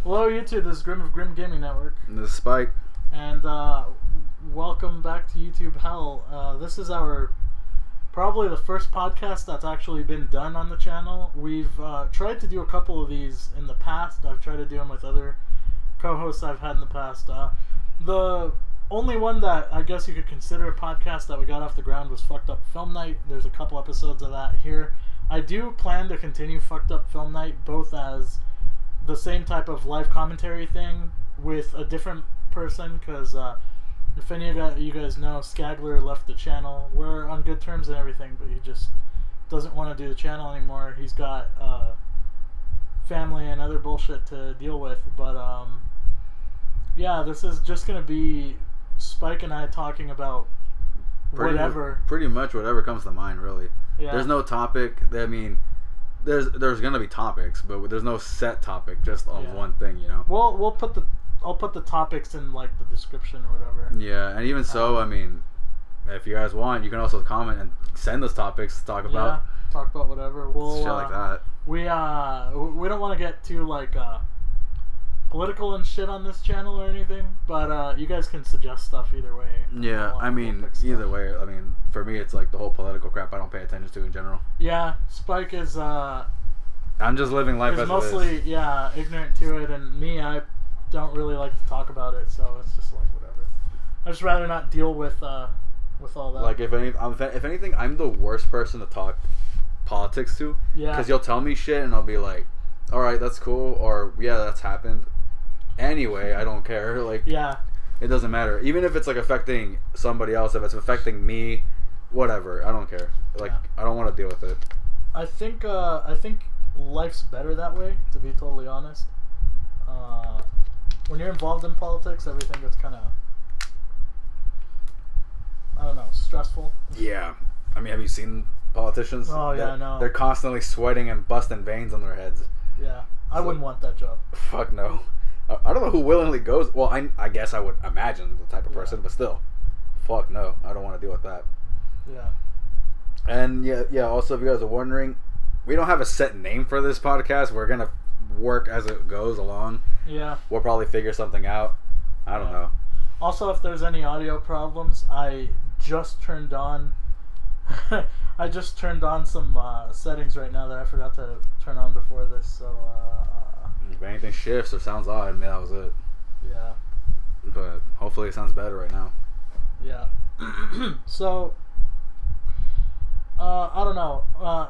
Hello YouTube, this is Grim of Grim Gaming Network. And this is Spike. And welcome back to YouTube Hell. This is our probably the first podcast that's actually been done on the channel. We've tried to do a couple of these in the past. I've tried to do them with other co-hosts I've had in the past. The only one that I guess you could consider a podcast that we got off the ground was Fucked Up Film Night. There's a couple episodes of that here. I do plan to continue Fucked Up Film Night both as the same type of live commentary thing with a different person, because if any of you guys know, Skagler left the channel. We're on good terms and everything, but he just doesn't want to do the channel anymore. He's got family and other bullshit to deal with. But yeah, this is just going to be Spike and I talking about whatever. Pretty much whatever comes to mind, really. Yeah. There's no topic. I mean, there's gonna be topics, but there's no set topic, just on one thing, you know. Well, I'll put the topics in like the description or whatever. Yeah, and even so, I mean, if you guys want, you can also comment and send us topics to talk about. Yeah, talk about whatever. We'll shit like that. We don't want to get too like political and shit on this channel or anything, but you guys can suggest stuff either way. Yeah, I mean, either way. I mean, for me, it's like the whole political crap I don't pay attention to in general. Yeah, Spike is I'm just living life as mostly it is. Yeah, ignorant to it, and me, I don't really like to talk about it, so it's just like whatever. I just rather not deal with all that. Like if anything, I'm the worst person to talk politics to. Yeah. Because you'll tell me shit and I'll be like, all right, that's cool, or yeah, that's happened. Anyway, I don't care. Like, yeah, it doesn't matter. Even if it's like affecting somebody else, if it's affecting me, whatever, I don't care. Like, I don't want to deal with it. I think life's better that way, to be totally honest. When you're involved in politics, everything gets kind of, I don't know, stressful. Yeah. I mean, have you seen politicians? Oh, yeah, I know. They're constantly sweating and busting veins on their heads. Yeah. I wouldn't want that job. Fuck no. I don't know who willingly goes. Well, I guess I would imagine the type of person, but still. Fuck no. I don't want to deal with that. Yeah. And yeah, also, if you guys are wondering, we don't have a set name for this podcast. We're going to work as it goes along. Yeah. We'll probably figure something out. I don't know. Also, if there's any audio problems, I just turned on some settings right now that I forgot to turn on before this, so if anything shifts or sounds odd, I mean, that was it. Yeah. But hopefully it sounds better right now. Yeah. So I don't know.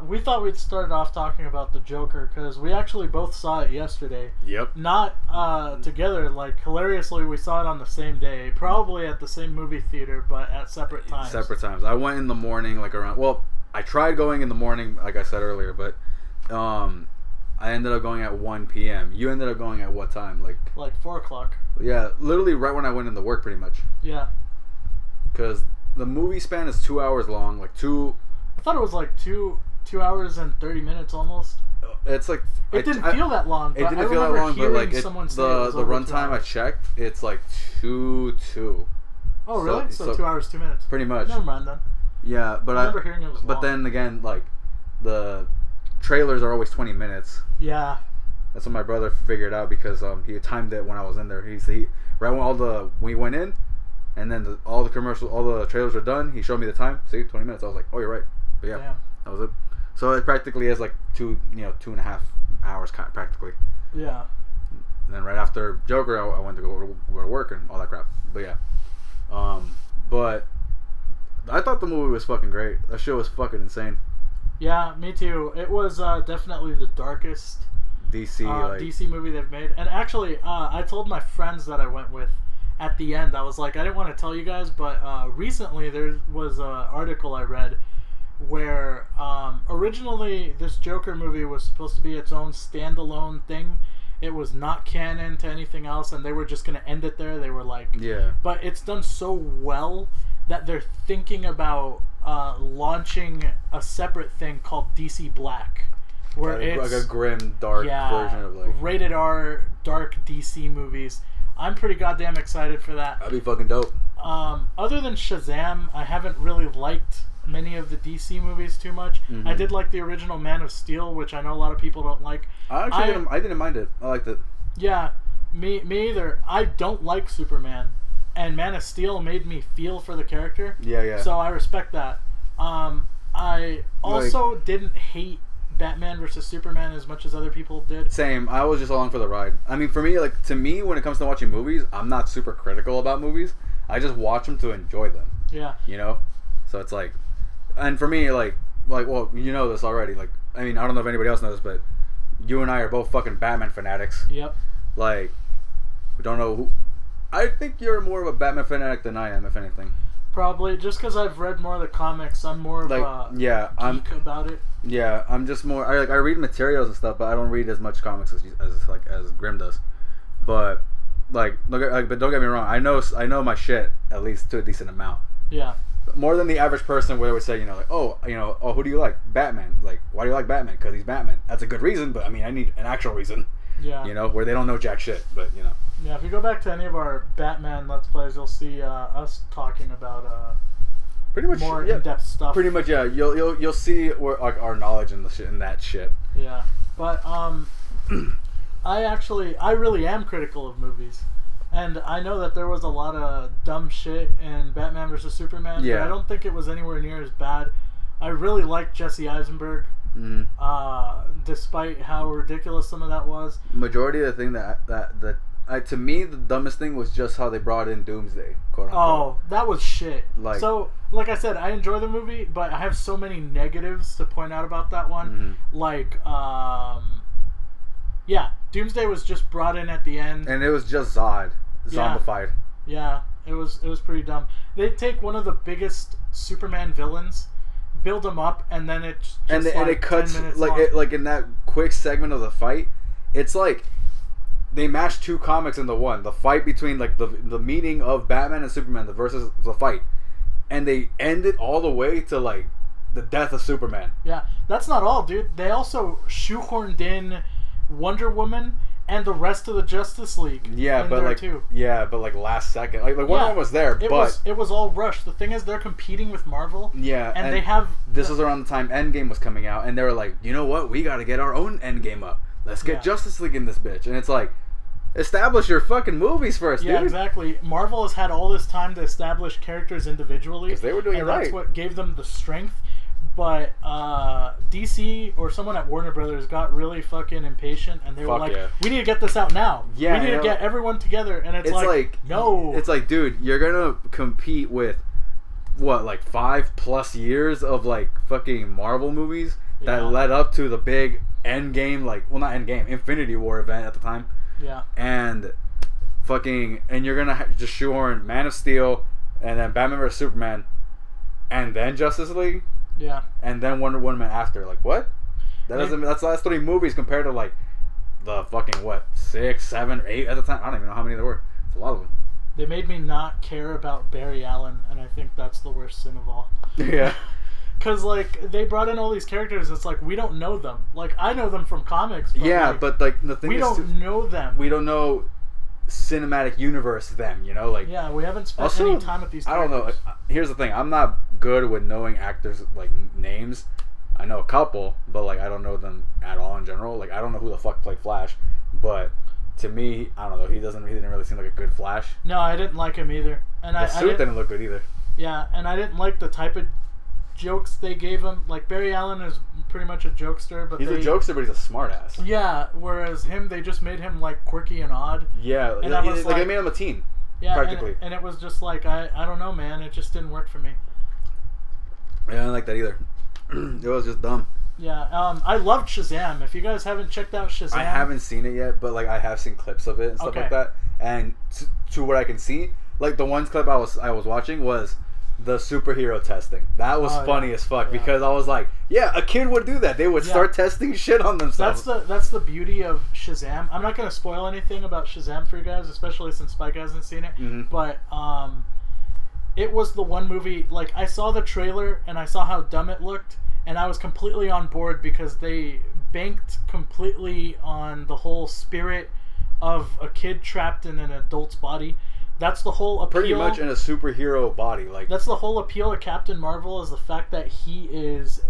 We thought we'd start off talking about the Joker because we actually both saw it yesterday. Yep. Not together. Like, hilariously, we saw it on the same day, probably at the same movie theater, but at separate times. Separate times. I went in the morning, like around. Well, I tried going in the morning, like I said earlier, but I ended up going at 1 p.m. You ended up going at what time? Like 4 o'clock. Yeah, literally right when I went into work, pretty much. Yeah. Because the movie span is 2 hours long, like two. I thought it was like 2 hours and 30 minutes almost. It's like it didn't feel that long. It didn't feel that long, but like the runtime I checked, it's like 2:02. Oh really? So 2 hours 2 minutes. Pretty much. Never mind then. Yeah, but I remember hearing it was long. But then again, like the trailers are always 20 minutes. Yeah. That's what my brother figured out because he timed it when I was in there. He right when we went in, and then all the trailers were done. He showed me the time. See, 20 minutes. I was like, oh, you're right. But yeah, that was it. So it practically is like 2.5 hours practically. Yeah. And then right after Joker, I went to go to work and all that crap. But yeah, but I thought the movie was fucking great. That shit was fucking insane. Yeah, me too. It was definitely the darkest DC movie they've made. And actually, I told my friends that I went with at the end. I was like, I didn't want to tell you guys, but recently there was an article I read where originally this Joker movie was supposed to be its own standalone thing. It was not canon to anything else, and they were just going to end it there. They were like, yeah. But it's done so well that they're thinking about launching a separate thing called DC Black, where it's like a grim, dark version of like rated R dark DC movies. I'm pretty goddamn excited for that. That'd be fucking dope. Other than Shazam, I haven't really liked many of the DC movies too much. Mm-hmm. I did like the original Man of Steel, which I know a lot of people don't like. I didn't mind it. I liked it. Yeah, Me either. I don't like Superman, and Man of Steel made me feel for the character. Yeah. So I respect that. I also didn't hate Batman versus Superman as much as other people did. Same. I was just along for the ride. I mean, for me, like, to me, when it comes to watching movies, I'm not super critical about movies. I just watch them to enjoy them. Yeah. You know? So it's like, and for me, like, well, you know this already. Like, I mean, I don't know if anybody else knows, but you and I are both fucking Batman fanatics. Yep. Like, we don't know who. I think you're more of a Batman fanatic than I am, if anything. Probably just because I've read more of the comics, I'm more of a geek about it. Yeah, I'm just more. I read materials and stuff, but I don't read as much comics as Grim does. But but don't get me wrong. I know my shit at least to a decent amount. Yeah. More than the average person where they would say, who do you like? Batman. Like, why do you like Batman? Because he's Batman. That's a good reason, but I mean, I need an actual reason. Yeah. You know, where they don't know jack shit, but you know. Yeah, if you go back to any of our Batman Let's Plays, you'll see us talking about pretty much more in-depth stuff. Pretty much, yeah. You'll see where, like, our knowledge in that shit. Yeah, but I really am critical of movies, and I know that there was a lot of dumb shit in Batman vs Superman. Yeah. But I don't think it was anywhere near as bad. I really liked Jesse Eisenberg. Despite how ridiculous some of that was. Majority of the thing to me, the dumbest thing was just how they brought in Doomsday, quote unquote. Oh, that was shit. Like I said, I enjoy the movie, but I have so many negatives to point out about that one. Doomsday was just brought in at the end, and it was just zombified. Yeah, it was pretty dumb. They take one of the biggest Superman villains, build him up, and then it just and it cuts 10 minutes like long. in that quick segment of the fight. It's like they mashed two comics into one. The fight between like the meeting of Batman and Superman, versus the fight, and they end it all the way to like the death of Superman. Yeah, that's not all, dude. They also shoehorned in Wonder Woman and the rest of the Justice League. Yeah, but like last second, like Wonder Woman was there, it was all rushed. The thing is, they're competing with Marvel. Yeah, and they have. This was around the time Endgame was coming out, and they were like, you know what, we got to get our own Endgame up. Let's get Justice League in this bitch, and it's like, establish your fucking movies first, dude. Yeah, exactly. Marvel has had all this time to establish characters individually, because they were doing it right. That's what gave them the strength. But DC or someone at Warner Brothers got really fucking impatient, and they were like, we need to get this out now. Yeah, we need to get everyone together. And it's like, no. It's like, dude, you're going to compete with, what, like 5+ years of like fucking Marvel movies that led up to the big Endgame, not Endgame, Infinity War event at the time. Yeah. And you're going to just shoehorn Man of Steel, and then Batman vs Superman, and then Justice League. Yeah. And then Wonder Woman after. Like, what? That's the last 3 movies compared to, like, the fucking, 6, 7, 8 at the time? I don't even know how many there were. It's a lot of them. They made me not care about Barry Allen, and I think that's the worst sin of all. Yeah. Because, like, they brought in all these characters, it's like, we don't know them. Like, I know them from comics. But but, like, the thing is... We don't know them. We don't know cinematic universe them, you know? Like, yeah, we haven't spent any time with these characters. I don't know. Here's the thing. I'm not good with knowing actors, like, names. I know a couple, but, like, I don't know them at all in general. Like, I don't know who the fuck played Flash, but to me, I don't know. He didn't really seem like a good Flash. No, I didn't like him either. And the suit didn't look good either. Yeah, and I didn't like the type of jokes they gave him. Like, Barry Allen is pretty much a jokester, but he's a jokester, but he's a smartass. Yeah, whereas they just made him, like, quirky and odd. Yeah, and they made him a teen. Yeah, practically. And it was just like, I don't know, man. It just didn't work for me. Yeah, I didn't like that either. It was just dumb. Yeah, I loved Shazam. If you guys haven't checked out Shazam... I haven't seen it yet, but, like, I have seen clips of it and stuff like that. And to what I can see, like, the one clip I was watching was the superhero testing. That was funny as fuck, because I was like, yeah, a kid would do that. They would start testing shit on themselves. That's the beauty of Shazam. I'm not going to spoil anything about Shazam for you guys, especially since Spike hasn't seen it. Mm-hmm. But it was the one movie, like, I saw the trailer and I saw how dumb it looked, and I was completely on board because they banked completely on the whole spirit of a kid trapped in an adult's body. That's the whole appeal. Pretty much in a superhero body, like. That's the whole appeal of Captain Marvel, is the fact that he is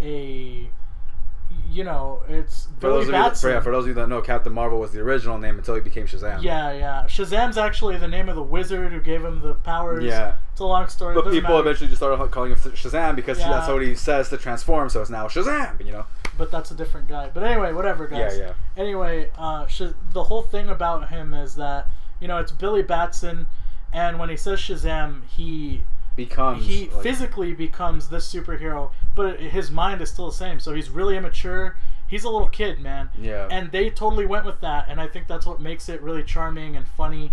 you know, it's For Billy Batson. those of you that know, Captain Marvel was the original name until he became Shazam. Yeah. Shazam's actually the name of the wizard who gave him the powers. Yeah. It's a long story. But people matter. eventually just started calling him Shazam because that's what he says to transform, so it's now Shazam, you know? But that's a different guy. But anyway, whatever, guys. Yeah. Anyway, the whole thing about him is that, you know, it's Billy Batson, and when he says Shazam, he physically becomes this superhero, but his mind is still the same. So he's really immature. He's a little kid, man. Yeah. And they totally went with that, and I think that's what makes it really charming and funny.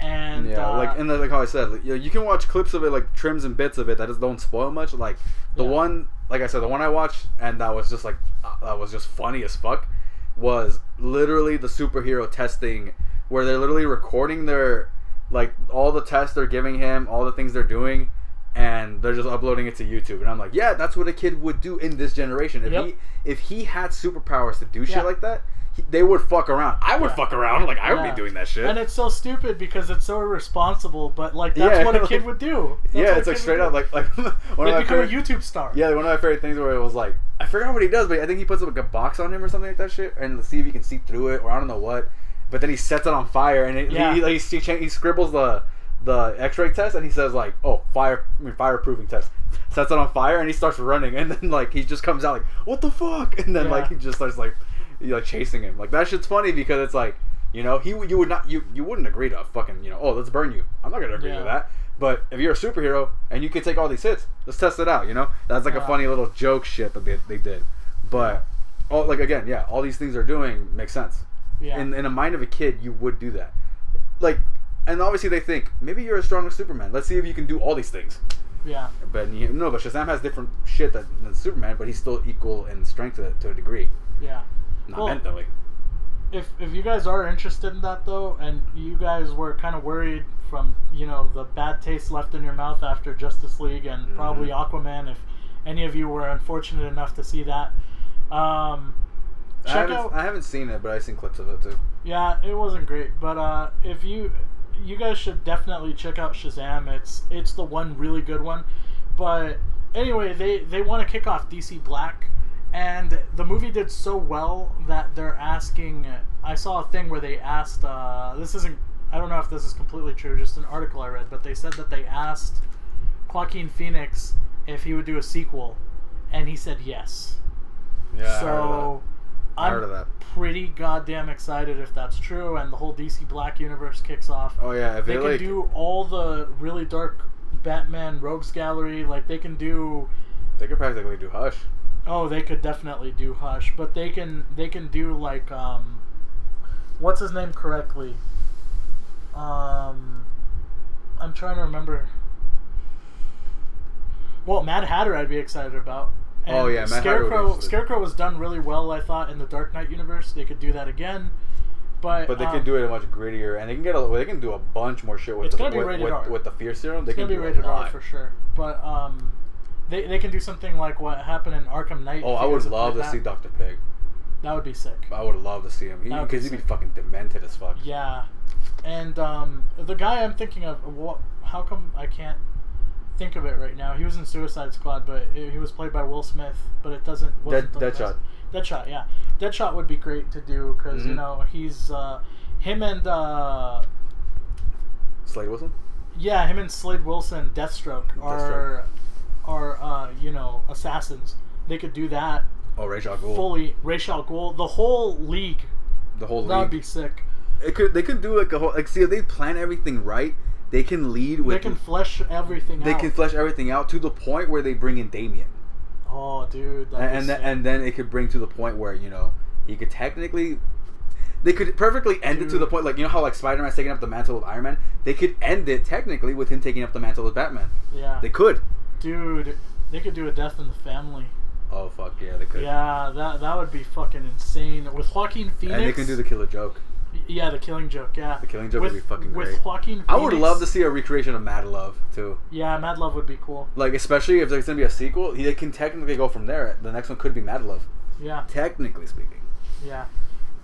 And like how I said, like, you can watch clips of it, like trims and bits of it that just don't spoil much. Like the one, like I said, the one I watched and that was just like that was just funny as fuck was literally the superhero testing, where they're literally recording their like all the tests they're giving him, all the things they're doing, and they're just uploading it to YouTube. And I'm like, yeah, that's what a kid would do in this generation. If he had superpowers to do shit like that, they would fuck around. I would fuck around. Like, I would be doing that shit. And it's so stupid because it's so irresponsible, but like that's what a kid would do. It's like straight up like they become a YouTube star. Yeah, one of my favorite things where it was like, I forgot what he does, but I think he puts like a box on him or something like that shit, and see if he can see through it, or I don't know what. But then he sets it on fire, and he scribbles the X-ray test, and he says like, oh, fireproofing test. Sets it on fire, and he starts running, and then like he just comes out like, what the fuck? And then like he just starts like chasing him. Like that shit's funny because it's like, you know, you wouldn't agree to fucking, you know, oh, let's burn you. I'm not gonna agree to that. But if you're a superhero and you can take all these hits, let's test it out. You know, that's like a funny little joke shit that they did. But all these things they're doing make sense. Yeah. In a mind of a kid, you would do that. Like, and obviously they think maybe you're as strong as Superman. Let's see if you can do all these things. Yeah. But but Shazam has different shit than Superman, but he's still equal in strength to a degree. Yeah. Not mentally. If you guys are interested in that though, and you guys were kind of worried from, you know, the bad taste left in your mouth after Justice League and probably Aquaman, if any of you were unfortunate enough to see that, I haven't seen it, but I've seen clips of it too. Yeah, it wasn't great, but if you guys should definitely check out Shazam. It's the one really good one. But anyway, they want to kick off DC Black. And the movie did so well that they're asking... I saw a thing where they asked... this isn't... I don't know if this is completely true, just an article I read, but they said that they asked Joaquin Phoenix if he would do a sequel, and he said yes. Yeah, so I'm pretty goddamn excited if that's true, and the whole DC Black universe kicks off. Oh yeah, if they can do all the really dark Batman Rogues Gallery, like they can do... They could practically do Hush. Oh, they could definitely do Hush, but they can do like what's his name correctly? I'm trying to remember. Well, Mad Hatter I'd be excited about. And Mad Hatter. Scarecrow was done really well, I thought, in the Dark Knight universe. They could do that again. But they could do it much grittier, and they can do a bunch more shit with the Fear Serum. It's gonna be rated R for sure. But They can do something like what happened in Arkham Knight. Oh, I would love to see Dr. Pig. That would be sick. I would love to see him. Because he'd be fucking demented as fuck. Yeah. And the guy I'm thinking of, how come I can't think of it right now? He was in Suicide Squad, but he was played by Will Smith, but it wasn't Deadshot. Deadshot, yeah. Deadshot would be great to do because, you know, he's... him and... Slade Wilson? Yeah, him and Slade Wilson, Deathstroke. Are you know, assassins. They could do that. Oh, Ra's al Ghul. Fully, Ra's al Ghul. The whole league. That would be sick. They could do like a whole... Like, see, if they plan everything right, they can lead with... They can flesh everything out. They can flesh everything out to the point where they bring in Damian. Oh, dude. And then it could bring to the point where, you know, he could technically... They could perfectly end it to the point, like, you know how like Spider-Man's taking up the mantle of Iron Man? They could end it technically with him taking up the mantle of Batman. Yeah. They could. Dude, they could do a Death in the Family. Oh, fuck yeah, they could. Yeah, that would be fucking insane. With Joaquin Phoenix... And they can do the Killer Joke. Yeah, the Killing Joke, yeah. The Killing Joke would be fucking great. With Joaquin Phoenix... I would love to see a recreation of Mad Love, too. Yeah, Mad Love would be cool. Like, especially if there's going to be a sequel, they can technically go from there. The next one could be Mad Love. Yeah. Technically speaking. Yeah.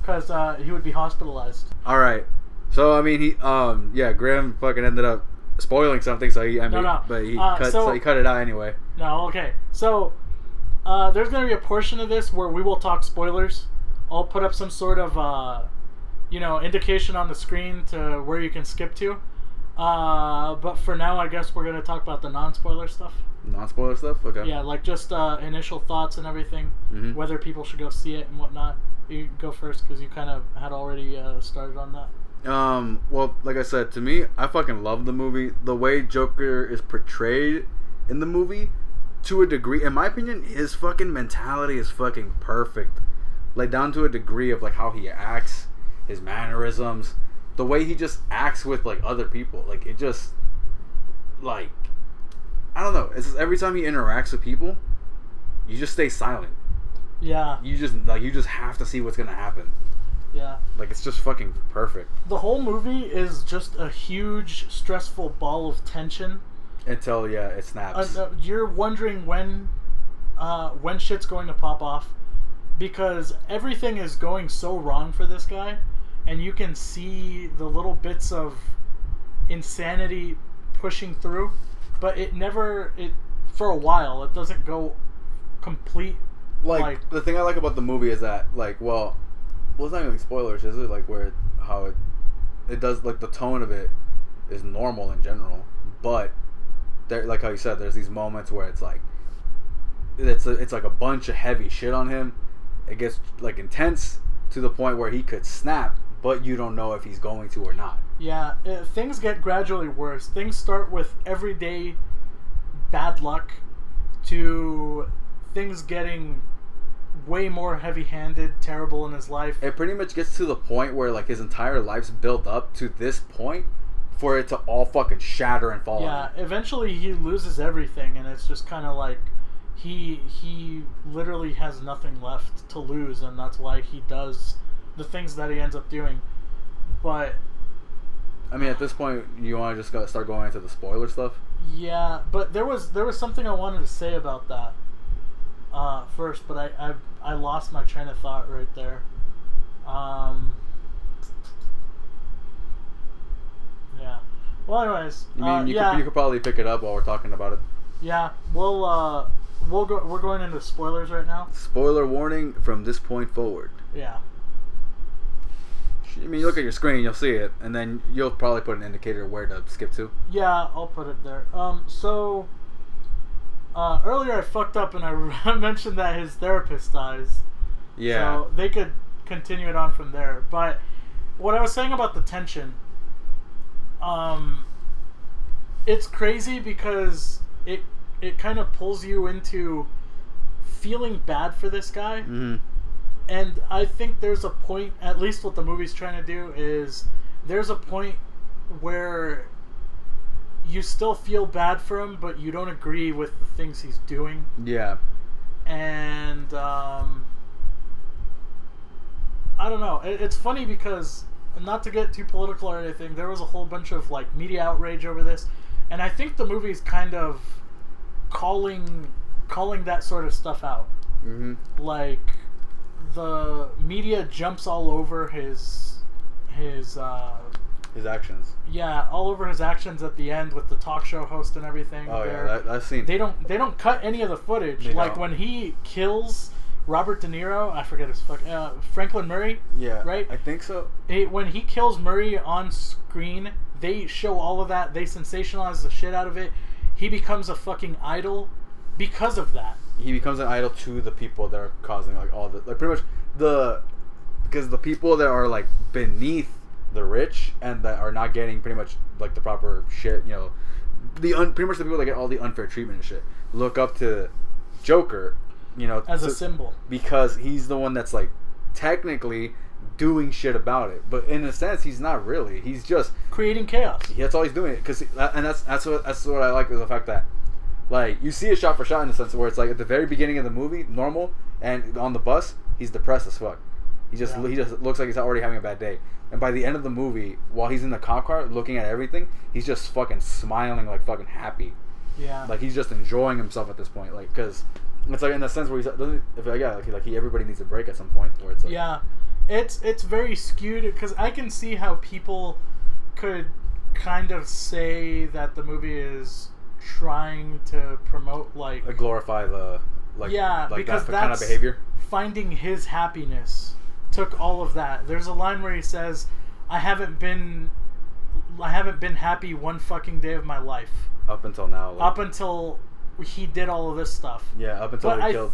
Because he would be hospitalized. Alright. So, I mean, Grim fucking ended up spoiling something, so he cut it out anyway. No, okay. So There's going to be a portion of this where we will talk spoilers. I'll put up some sort of, indication on the screen to where you can skip to. But for now, I guess we're going to talk about the non-spoiler stuff. Non-spoiler stuff? Okay. Yeah, like just initial thoughts and everything. Mm-hmm. Whether people should go see it and whatnot. You go first because you kind of had already started on that. Well, like I said, to me, I fucking love the movie. The way Joker is portrayed in the movie, to a degree, in my opinion, his fucking mentality is fucking perfect. Like, down to a degree of, like, how he acts, his mannerisms, the way he just acts with, like, other people. Like, it just, like, I don't know. It's just every time he interacts with people, you just stay silent. Yeah. You just have to see what's gonna happen. Yeah. Like, it's just fucking perfect. The whole movie is just a huge, stressful ball of tension. Until, it snaps. You're wondering when shit's going to pop off. Because everything is going so wrong for this guy. And you can see the little bits of insanity pushing through. But for a while, it doesn't go complete. Like, the thing I like about the movie is that, like, well, it's not even spoilers, is it? Like, how it does, like, the tone of it is normal in general, but there, like how you said, there's these moments where it's like, it's like a bunch of heavy shit on him. It gets, like, intense to the point where he could snap, but you don't know if he's going to or not. Yeah, things get gradually worse. Things start with everyday bad luck to things getting way more heavy-handed, terrible in his life. It pretty much gets to the point where, like, his entire life's built up to this point for it to all fucking shatter and fall. Yeah, eventually he loses everything, and it's just kind of like he literally has nothing left to lose, and that's why he does the things that he ends up doing. But I mean, at this point, you want to just start going into the spoiler stuff? Yeah, but there was something I wanted to say about that. First, but I lost my train of thought right there. Yeah. Well, anyways, you could probably pick it up while we're talking about it. Yeah, we're going into spoilers right now. Spoiler warning from this point forward. Yeah. I mean, you look at your screen, you'll see it, and then you'll probably put an indicator where to skip to. Yeah, I'll put it there. Earlier I fucked up and I mentioned that his therapist dies. Yeah. So they could continue it on from there. But what I was saying about the tension, it's crazy because it kind of pulls you into feeling bad for this guy. Mm-hmm. And I think there's a point, at least what the movie's trying to do is, there's a point where you still feel bad for him, but you don't agree with the things he's doing. Yeah. And, I don't know. It's funny because, not to get too political or anything, there was a whole bunch of, like, media outrage over this. And I think the movie's kind of calling that sort of stuff out. Mm-hmm. Like, the media jumps all over his actions. Yeah, all over his actions at the end with the talk show host and everything. Oh yeah, that scene. They don't cut any of the footage. Like when he kills Robert De Niro, I forget his Franklin Murray. Yeah, right. I think so. When he kills Murray on screen, they show all of that. They sensationalize the shit out of it. He becomes a fucking idol because of that. He becomes an idol to the people that are causing like all the pretty much because the people that are like beneath the rich and that are not getting pretty much like the proper shit, pretty much the people that get all the unfair treatment and shit look up to Joker, as a symbol, because he's the one that's like technically doing shit about it, but in a sense he's not really. He's just creating chaos. That's all he's doing. That's what I like is the fact that. Like, you see it shot for shot in the sense where it's like at the very beginning of the movie, normal, and on the bus, he's depressed as fuck. He just looks like he's already having a bad day. And by the end of the movie, while he's in the cop car looking at everything, he's just fucking smiling like fucking happy. Yeah. Like he's just enjoying himself at this point. Like, because it's like in the sense where everybody needs a break at some point. Where it's like, yeah, it's very skewed because I can see how people could kind of say that the movie is trying to promote like glorify the like because that that's kind of behavior. Finding his happiness took all of that. There's a line where he says, I haven't been happy one fucking day of my life Up until now. Up until he did all of this stuff. Yeah, up until he killed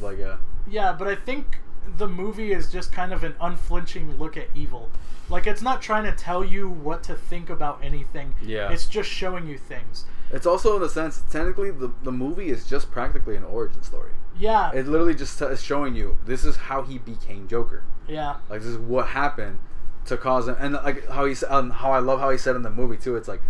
Yeah, but I think the movie is just kind of an unflinching look at evil. Like, it's not trying to tell you what to think about anything. Yeah. It's just showing you things. It's also, in a sense, technically, the movie is just practically an origin story. Yeah. It literally just is showing you, this is how he became Joker. Yeah. Like, this is what happened to cause him. And, like, how I love how he said in the movie, too. It's like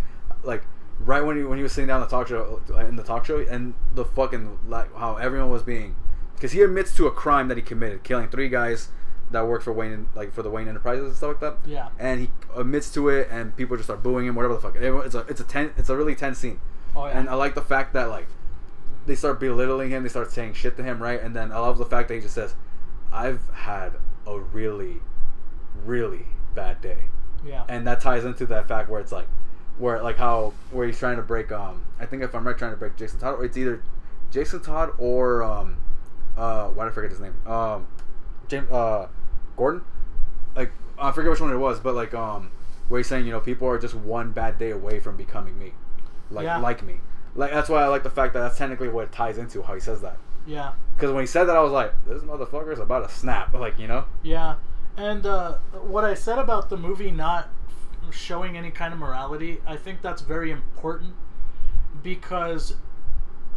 right when he was sitting down in the talk show, and the fucking, like, how everyone was being... Because he admits to a crime that he committed, killing 3 guys that work for Wayne, like for the Wayne Enterprises and stuff like that. Yeah. And he admits to it, and people just start booing him, whatever the fuck. It's a really tense scene. Oh yeah. And I like the fact that like they start belittling him, they start saying shit to him, right? And then I love the fact that he just says, "I've had a really, really bad day." Yeah. And that ties into that fact where it's like, where he's trying to break I think if I'm right, trying to break Jason Todd, or it's either Jason Todd or why did I forget his name? James Gordon. Like, I forget which one it was, but like where he's saying, people are just one bad day away from becoming me, like me. Like, that's why I like the fact that that's technically what it ties into, how he says that. Yeah. Because when he said that, I was like, this motherfucker's about to snap. Like, Yeah. And what I said about the movie not showing any kind of morality, I think that's very important, because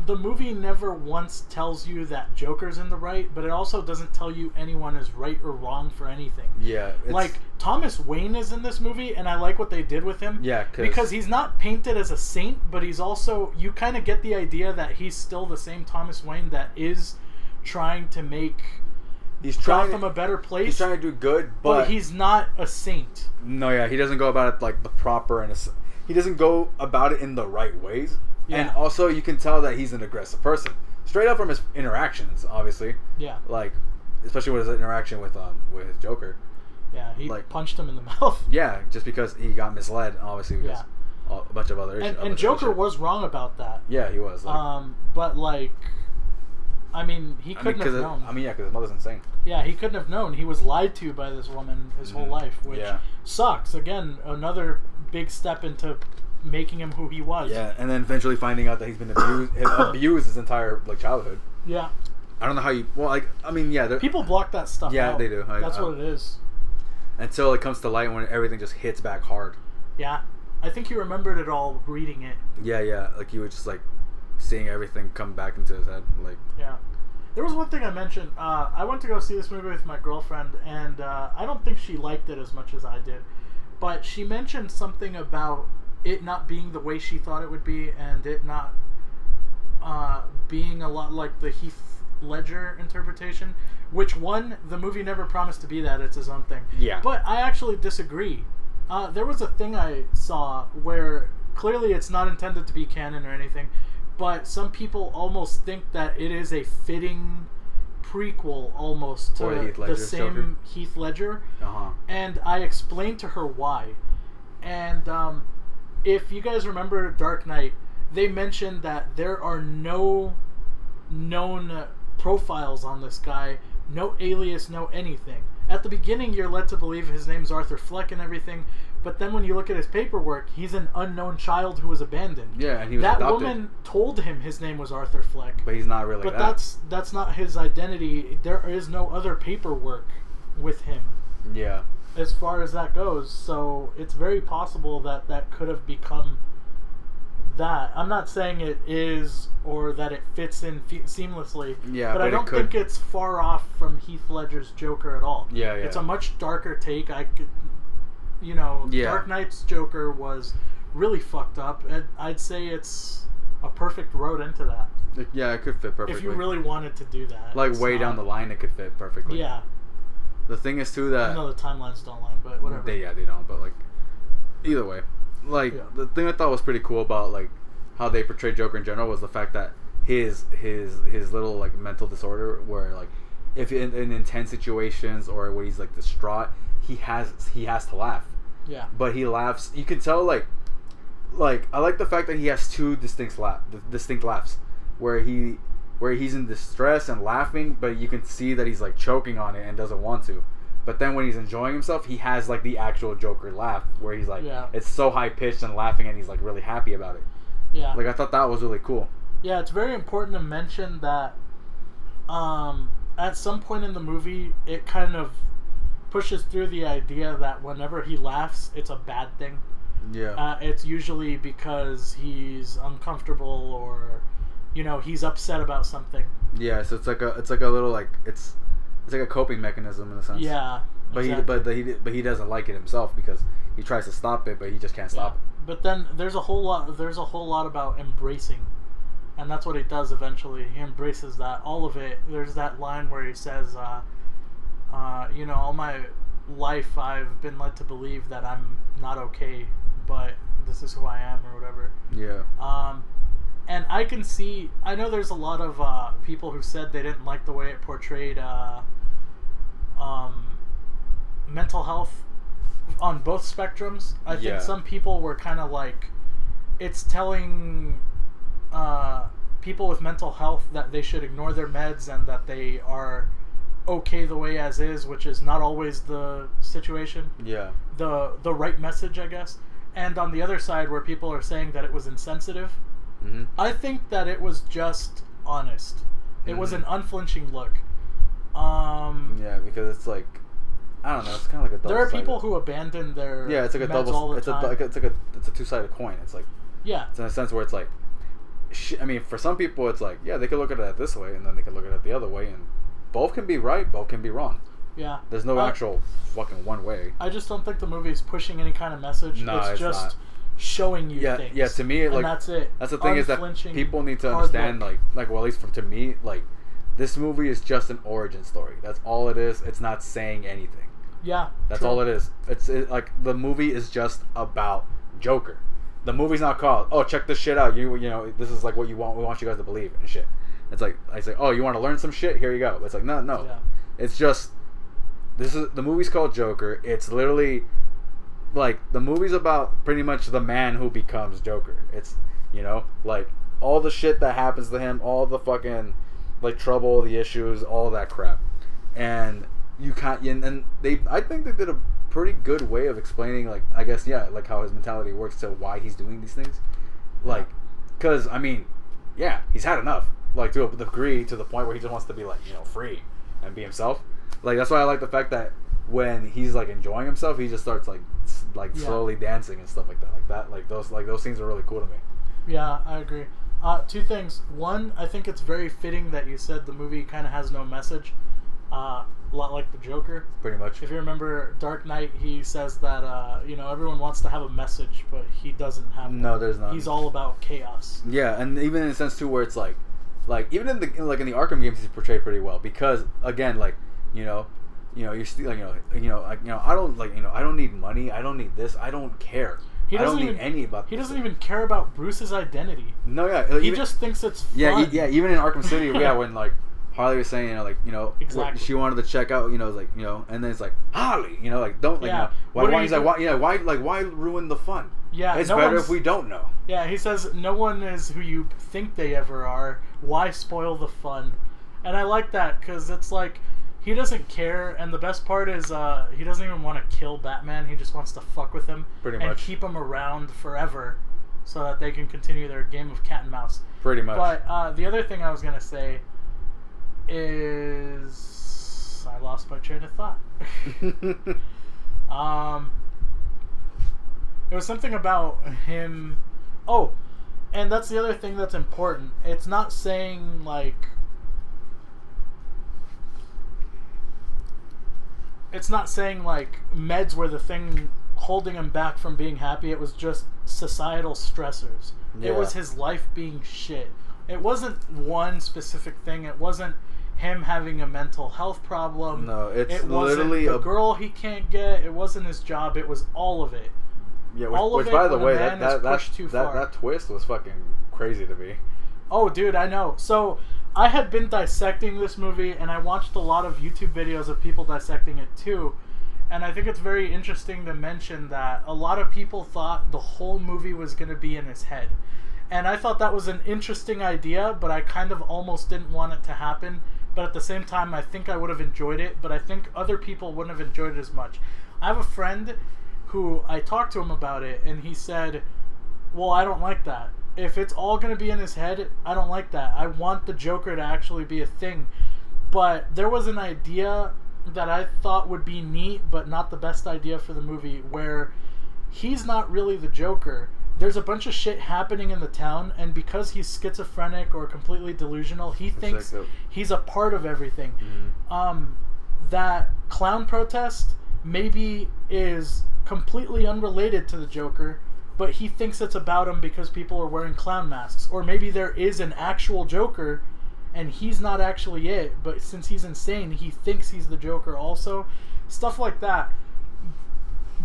the movie never once tells you that Joker's in the right, but it also doesn't tell you anyone is right or wrong for anything. Yeah. Like, Thomas Wayne is in this movie, and I like what they did with him. Yeah, because he's not painted as a saint, but he's also... You kind of get the idea that he's still the same Thomas Wayne that is trying to make Gotham a better place. He's trying to do good, but he's not a saint. No, yeah, he doesn't go about it like the proper... He doesn't go about it in the right ways. Yeah. And also, you can tell that he's an aggressive person, straight up from his interactions. Obviously, yeah. Like, especially with his interaction with his Joker. Yeah, he punched him in the mouth. Yeah, just because he got misled, obviously, because a bunch of other issues. And Joker was wrong about that. Yeah, he was. Like, but like, I mean, he couldn't have known. Because his mother's insane. Yeah, he couldn't have known. He was lied to by this woman his whole life, which sucks. Again, another big step into making him who he was. Yeah, and then eventually finding out that he's been abused his entire childhood. Yeah. I don't know how you... Well, people block that stuff out. Yeah, they do. That's what it is. Until it comes to light when everything just hits back hard. Yeah. I think he remembered it all reading it. Yeah. Like, he was just, like, seeing everything come back into his head. Like... Yeah. There was one thing I mentioned. I went to go see this movie with my girlfriend, and I don't think she liked it as much as I did. But she mentioned something about it not being the way she thought it would be, and it not being a lot like the Heath Ledger interpretation. Which, the movie never promised to be that. It's his own thing. Yeah. But I actually disagree. There was a thing I saw where clearly it's not intended to be canon or anything, but some people almost think that it is a fitting prequel almost to the same Joker. Heath Ledger. Uh-huh. And I explained to her why. And if you guys remember Dark Knight, they mentioned that there are no known profiles on this guy, no alias, no anything. At the beginning, you're led to believe his name's Arthur Fleck and everything, but then when you look at his paperwork, he's an unknown child who was abandoned. Yeah, and he was adopted. That woman told him his name was Arthur Fleck. But he's not really that. But that's not his identity. There is no other paperwork with him. Yeah. As far as that goes, so it's very possible that that could have become that. I'm not saying it is or that it fits in seamlessly, but I don't think it's far off from Heath Ledger's Joker at all. Yeah. It's a much darker take. Dark Knight's Joker was really fucked up. I'd say it's a perfect road into that. Yeah, it could fit perfectly. If you really wanted to do that. Like, way down the line, it could fit perfectly. Yeah. The thing is, too, that... I know the timelines don't line, but whatever. They don't, but, like... Either way. Like, the thing I thought was pretty cool about, like, how they portrayed Joker in general was the fact that his little, like, mental disorder, where, like, if in intense situations or when he's, like, distraught, he has to laugh. Yeah. But he laughs... You can tell, like, I like the fact that he has two distinct laughs. Where he where he's in distress and laughing, but you can see that he's like choking on it and doesn't want to. But then when he's enjoying himself, he has like the actual Joker laugh where he's like, it's so high pitched and laughing, and he's like really happy about it. Yeah. Like I thought that was really cool. Yeah, it's very important to mention that at some point in the movie, it kind of pushes through the idea that whenever he laughs, it's a bad thing. Yeah. It's usually because he's uncomfortable or, you know, he's upset about something. Yeah, so it's like a little like it's like a coping mechanism in a sense. Yeah. But exactly. he doesn't like it himself because he tries to stop it, but he just can't stop it. But then there's a whole lot about embracing, and that's what he does eventually. He embraces that, all of it. There's that line where he says, you know, all my life I've been led to believe that I'm not okay, but this is who I am, or whatever. Yeah. And I know there's a lot of people who said they didn't like the way it portrayed mental health on both spectrums. I think some people were kind of like, it's telling people with mental health that they should ignore their meds and that they are okay the way as is, which is not always the situation. Yeah. The right message, I guess. And on the other side, where people are saying that it was insensitive, I think that it was just honest. It was an unflinching look. Yeah, because it's like, I don't know. It's kind of like a double-sided. There are people who abandon their it's like a meds all the time. It's a two-sided coin. It's like, it's in a sense where it's like, I mean, for some people it's like, yeah, they could look at it this way and then they could look at it the other way, and both can be right, both can be wrong. Yeah. There's no actual fucking one way. I just don't think the movie is pushing any kind of message. No, it's just not. Showing you things. Yeah, to me, like, that's it. That's the thing, is that people need to understand, like, well, at least to me, like, this movie is just an origin story. That's all it is. It's not saying anything. Yeah, that's all it is. It's like the movie is just about Joker. The movie's not called, oh, check this shit out. You know, this is like what you want. We want you guys to believe and shit. It's like, I say, oh, you want to learn some shit? Here you go. It's like, no. Yeah. It's just, the movie's called Joker. It's literally, like, the movie's about pretty much the man who becomes Joker. It's, you know, like, all the shit that happens to him, all the fucking, like, trouble, the issues, all that crap. And you can't, and I think they did a pretty good way of explaining, like, I guess, like, how his mentality works to why he's doing these things. Like, because, I mean, yeah, he's had enough. Like, to a degree, to the point where he just wants to be, like, you know, free and be himself. Like, that's why I like the fact that when he's, like, enjoying himself, he just starts, like slowly dancing and stuff like that. Like those scenes are really cool to me. Yeah, I agree. Two things. One, I think it's very fitting that you said the movie kind of has no message. A lot like the Joker. Pretty much. If you remember Dark Knight, he says that you know, everyone wants to have a message, but he doesn't have one. No, there's not. He's all about chaos. Yeah, and even in a sense too, where it's like even in the Arkham games, he's portrayed pretty well, because again, like, you know, you're still, I don't, like, I don't need money. I don't need this. I don't care. I don't need any about. He doesn't even care about Bruce's identity. No, yeah. He just thinks it's fun. Yeah. Even in Arkham City, when like Harley was saying, exactly. She wanted to check out, and then it's like, Harley, like, don't, like, why ruin the fun? Yeah, it's better if we don't know. Yeah, he says no one is who you think they ever are. Why spoil the fun? And I like that, because it's like, he doesn't care, and the best part is he doesn't even want to kill Batman. He just wants to fuck with him and keep him around forever, so that they can continue their game of cat and mouse. Pretty much. But the other thing I was gonna say is I lost my train of thought. It was something about him. Oh, and that's the other thing that's important. It's not saying like. It's not saying like meds were the thing holding him back from being happy. It was just societal stressors. Yeah. It was his life being shit. It wasn't one specific thing. It wasn't him having a mental health problem. No, it wasn't literally the girl he can't get. It wasn't his job. It was all of it. Yeah, which by the way, that twist was fucking crazy to me. Oh, dude, I know. So I had been dissecting this movie, and I watched a lot of YouTube videos of people dissecting it too. And I think it's very interesting to mention that a lot of people thought the whole movie was going to be in his head. And I thought that was an interesting idea, but I kind of almost didn't want it to happen. But at the same time, I think I would have enjoyed it, but I think other people wouldn't have enjoyed it as much. I have a friend who I talked to him about it, and he said, well, I don't like that. If it's all going to be in his head, I don't like that. I want the Joker to actually be a thing. But there was an idea that I thought would be neat, but not the best idea for the movie, where he's not really the Joker. There's a bunch of shit happening in the town, and because he's schizophrenic or completely delusional, he thinks he's a part of everything. That clown protest maybe is completely unrelated to the Joker, but he thinks it's about him because people are wearing clown masks. Or maybe there is an actual Joker, and he's not actually it, but since he's insane, he thinks he's the Joker also. Stuff like that.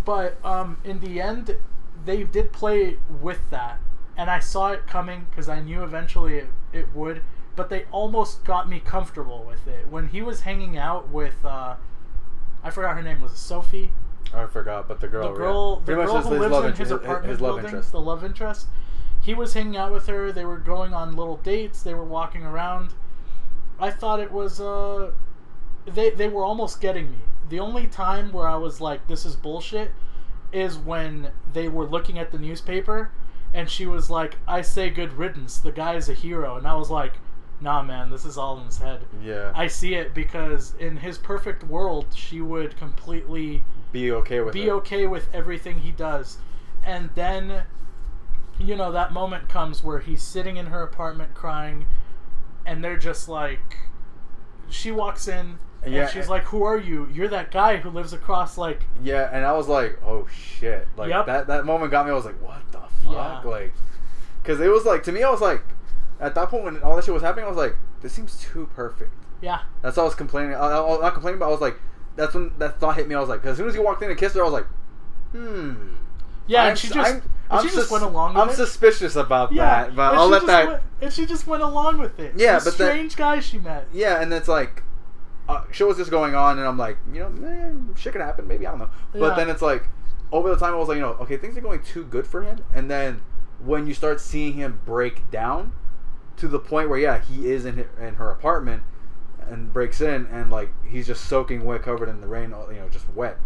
But in the end, they did play with that, and I saw it coming because I knew eventually it would, but they almost got me comfortable with it. When he was hanging out with, I forgot her name, was it Sophie? I forgot, but the girl who lives in his apartment building, the love interest. He was hanging out with her, they were going on little dates, they were walking around. I thought it was, they were almost getting me. The only time where I was like, this is bullshit, is when they were looking at the newspaper and she was like, I say good riddance, the guy is a hero. And I was like, nah man, this is all in his head. Yeah. I see it, because in his perfect world, she would completely be okay with everything he does. And then, you know, that moment comes where he's sitting in her apartment crying, and they're just like, she walks in, and she's like, who are you? You're that guy who lives across, like... Yeah, and I was like, oh shit. Like, that moment got me, I was like, what the fuck? Yeah. Like, because it was like, to me, I was like, at that point when all that shit was happening, I was like, this seems too perfect. Yeah. That's what I was complaining. I was not complaining, but I was like, that's when that thought hit me. I was like, because as soon as he walked in and kissed her, I was like, Yeah, and she just went along with it. I'm suspicious about that, but I'll let that... And she just went along with it. Yeah, but strange guy she met. Yeah, and it's like... shit was just going on, and I'm like, you know, shit could happen, maybe, I don't know. But then it's like, over the time, I was like, you know, okay, things are going too good for him, and then when you start seeing him break down to the point where, he is in her apartment, and breaks in, and like, he's just soaking wet, covered in the rain, you know, just wet.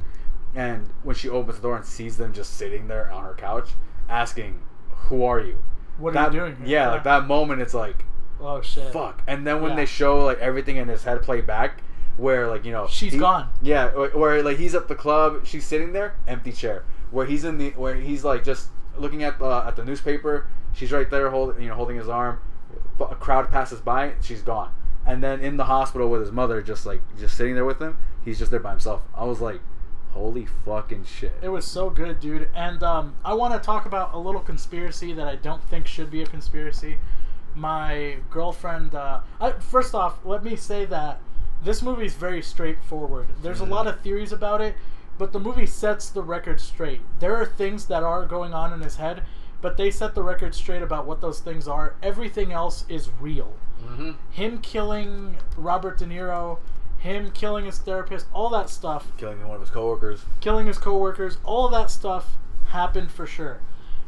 And when she opens the door and sees them just sitting there on her couch, asking, who are you? What are you doing here? Yeah, like, that moment, it's like, oh shit. Fuck. And then when they show, like, everything in his head play back, where, like, you know, she's gone. Yeah, where like he's at the club, she's sitting there, empty chair. Where he's like just looking at the newspaper, she's right there holding his arm. A crowd passes by, she's gone. And then in the hospital with his mother, just sitting there with him, he's just there by himself. I was like, holy fucking shit. It was so good, dude. And I want to talk about a little conspiracy that I don't think should be a conspiracy. My girlfriend, first off, let me say that this movie is very straightforward. There's a lot of theories about it, but the movie sets the record straight. There are things that are going on in his head, but they set the record straight about what those things are. Everything else is real. Him killing Robert De Niro, him killing his therapist, all that stuff. Killing one of his coworkers. All of that stuff happened for sure.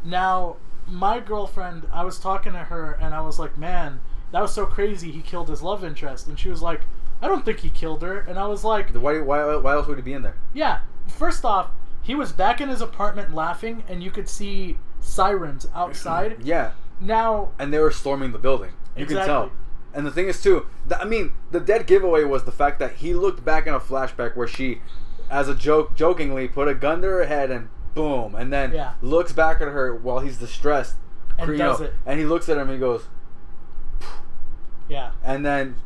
Now, my girlfriend, I was talking to her, and I was like, man, that was so crazy, he killed his love interest. And she was like, I don't think he killed her. And I was like... Why else would he be in there? Yeah. First off, he was back in his apartment laughing, and you could see sirens outside. Yeah. Now... And they were storming the building. You can tell. And the thing is, too, the dead giveaway was the fact that he looked back in a flashback where she, as a joke, jokingly put a gun to her head and boom. And then looks back at her while he's distressed. And does it. And he looks at him and he goes... Yeah. And then...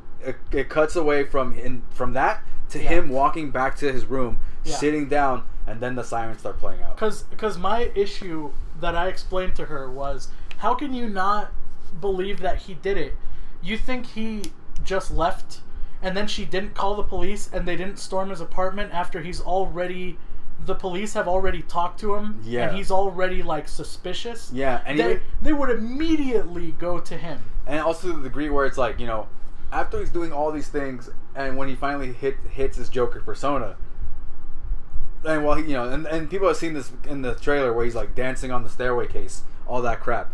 It cuts away from that to him walking back to his room, sitting down, and then the sirens start playing out. Because my issue that I explained to her was, how can you not believe that he did it? You think he just left, and then she didn't call the police, and they didn't storm his apartment after the police have already talked to him, and he's already, like, suspicious? Yeah, and they would immediately go to him. And also to the degree where it's like, you know, after he's doing all these things, and when he finally hits his Joker persona, and while he, you know, and people have seen this in the trailer where he's like dancing on the stairway case, all that crap.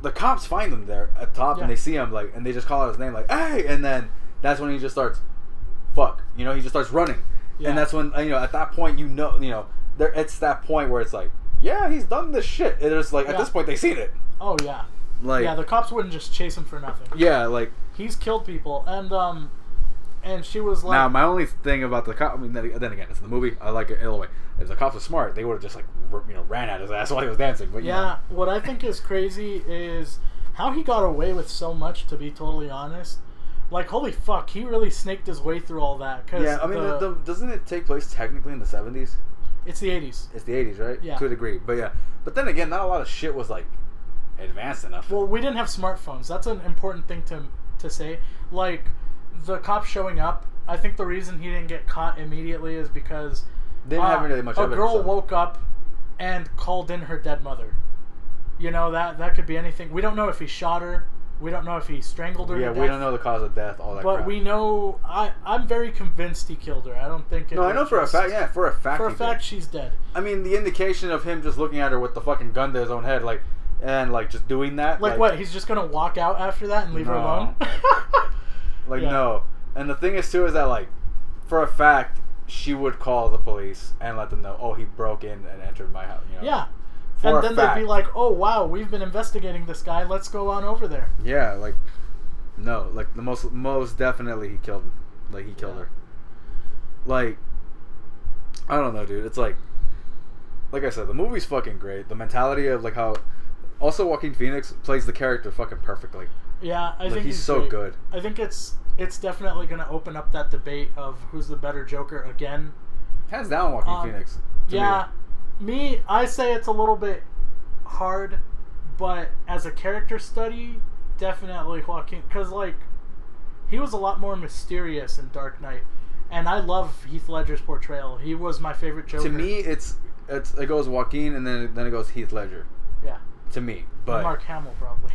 the cops find him there at top, and they see him, like, and they just call out his name, like, hey, and then that's when he just starts, he just starts running, and that's when, at that point, it's that point where it's like, yeah, he's done this shit. It's like, at this point, they've seen it. Oh, yeah. Like, yeah, the cops wouldn't just chase him for nothing. Yeah, like... He's killed people, and she was like... Now, my only thing about the cop... I mean, then again, it's the movie. I like it in a way. If the cops were smart, they would have just, like, ran at his ass while he was dancing. But yeah, what I think is crazy is how he got away with so much, to be totally honest. Like, holy fuck, he really snaked his way through all that. Yeah, I mean, doesn't it take place technically in the 70s? It's the 80s. It's the 80s, right? Yeah. To a degree. But yeah. But then again, not a lot of shit was, like, advanced enough. Well, we didn't have smartphones. That's an important thing to say. Like, the cops showing up, I think the reason he didn't get caught immediately is because didn't have really much evidence. A girl woke up and called in her dead mother. That could be anything. We don't know if he shot her. We don't know if he strangled her. Yeah, we don't know the cause of death, all that crap. But we know, I'm very convinced he killed her. I don't think I know for a fact, for a fact. For a fact, she's dead. I mean, the indication of him just looking at her with the fucking gun to his own head, like, and, like, just doing that. Like what? He's just going to walk out after that and leave her alone? No. And the thing is, too, is that, like, for a fact, she would call the police and let them know, oh, he broke in and entered my house, Yeah. And then they'd be like, oh, wow, we've been investigating this guy. Let's go on over there. Yeah, like, no. Like, the most definitely he killed him. Like, he killed her. Like, I don't know, dude. It's like I said, the movie's fucking great. The mentality of, like, how... Also, Joaquin Phoenix plays the character fucking perfectly. Yeah, I think he's so good. I think it's definitely going to open up that debate of who's the better Joker again. Hands down, Joaquin Phoenix. Me, I say it's a little bit hard, but as a character study, definitely Joaquin, because, like, he was a lot more mysterious in Dark Knight, and I love Heath Ledger's portrayal. He was my favorite Joker. To me, it goes Joaquin, and then it goes Heath Ledger. Yeah. To me, but then Mark Hamill probably.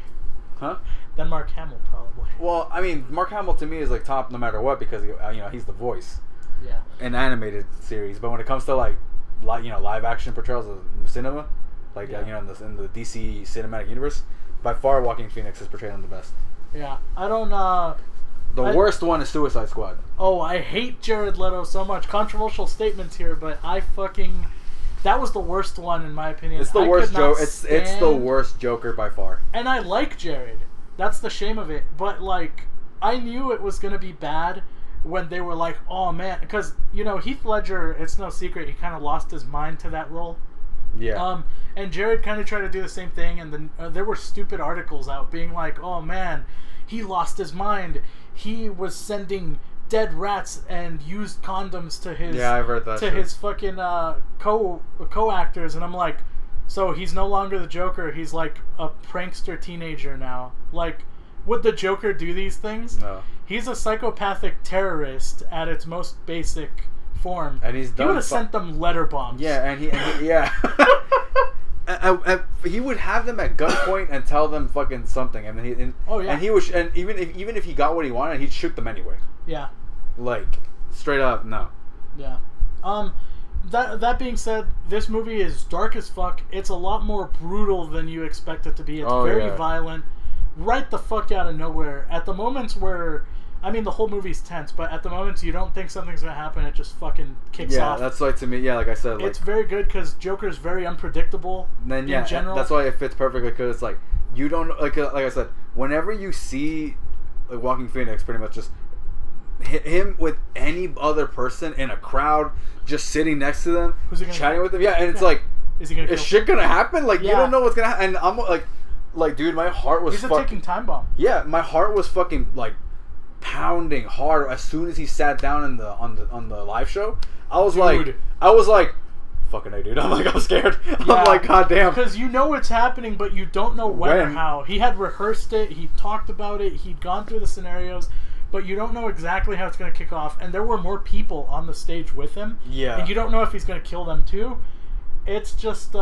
Huh? Then Mark Hamill probably. Well, I mean, Mark Hamill to me is like top no matter what because he's the voice. Yeah. In animated series, but when it comes to like live action portrayals of cinema, like in the DC cinematic universe, by far Joaquin Phoenix is portraying the best. Yeah, I don't. The worst one is Suicide Squad. Oh, I hate Jared Leto so much. Controversial statements here, but that was the worst one in my opinion. It's the worst Joker. It's the worst Joker by far. And I like Jared. That's the shame of it. But like, I knew it was gonna be bad when they were like, "Oh man," because Heath Ledger. It's no secret he kind of lost his mind to that role. Yeah. And Jared kind of tried to do the same thing, and then there were stupid articles out being like, "Oh man, he lost his mind. He was sending dead rats and used condoms to his I've heard that his fucking co-actors," and I'm like, so he's no longer the Joker. He's like a prankster teenager now. Like, would the Joker do these things? No. He's a psychopathic terrorist at its most basic form. And he would have sent them letter bombs. Yeah, and he he would have them at gunpoint and tell them fucking something. And he was, and even if he got what he wanted, he'd shoot them anyway. Yeah. Like, straight up, no. Yeah. That being said, this movie is dark as fuck. It's a lot more brutal than you expect it to be. It's very violent. Right the fuck out of nowhere. At the moments where, I mean, the whole movie's tense, but at the moments you don't think something's gonna happen, it just fucking kicks off. Yeah, that's like, to me, like I said, like, it's very good because Joker's very unpredictable. Then in general, that's why it fits perfectly because it's like you don't like I said, whenever you see like Joaquin Phoenix, pretty much just hit him with any other person in a crowd, just sitting next to them, chatting with them. Yeah, and it's like, is shit gonna happen? Like, you don't know what's gonna happen. And I'm like, dude, my heart was He's a ticking time bomb. Yeah, my heart was fucking like pounding hard as soon as he sat down on the live show. I was like, fucking A, dude. I'm scared. Yeah, I'm like, goddamn. Because you know it's happening, but you don't know when or how. He had rehearsed it. He talked about it. He'd gone through the scenarios. But you don't know exactly how it's going to kick off. And there were more people on the stage with him. Yeah. And you don't know if he's going to kill them too. It's just,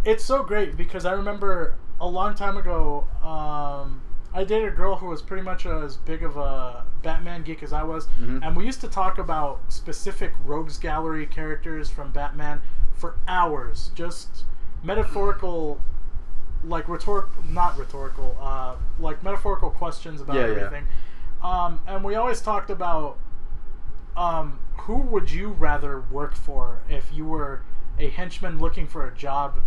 it's so great because I remember a long time ago, I dated a girl who was pretty much as big of a Batman geek as I was. Mm-hmm. And we used to talk about specific Rogues Gallery characters from Batman for hours. Just metaphorical like not rhetorical, like metaphorical questions about everything. And we always talked about who would you rather work for if you were a henchman looking for a job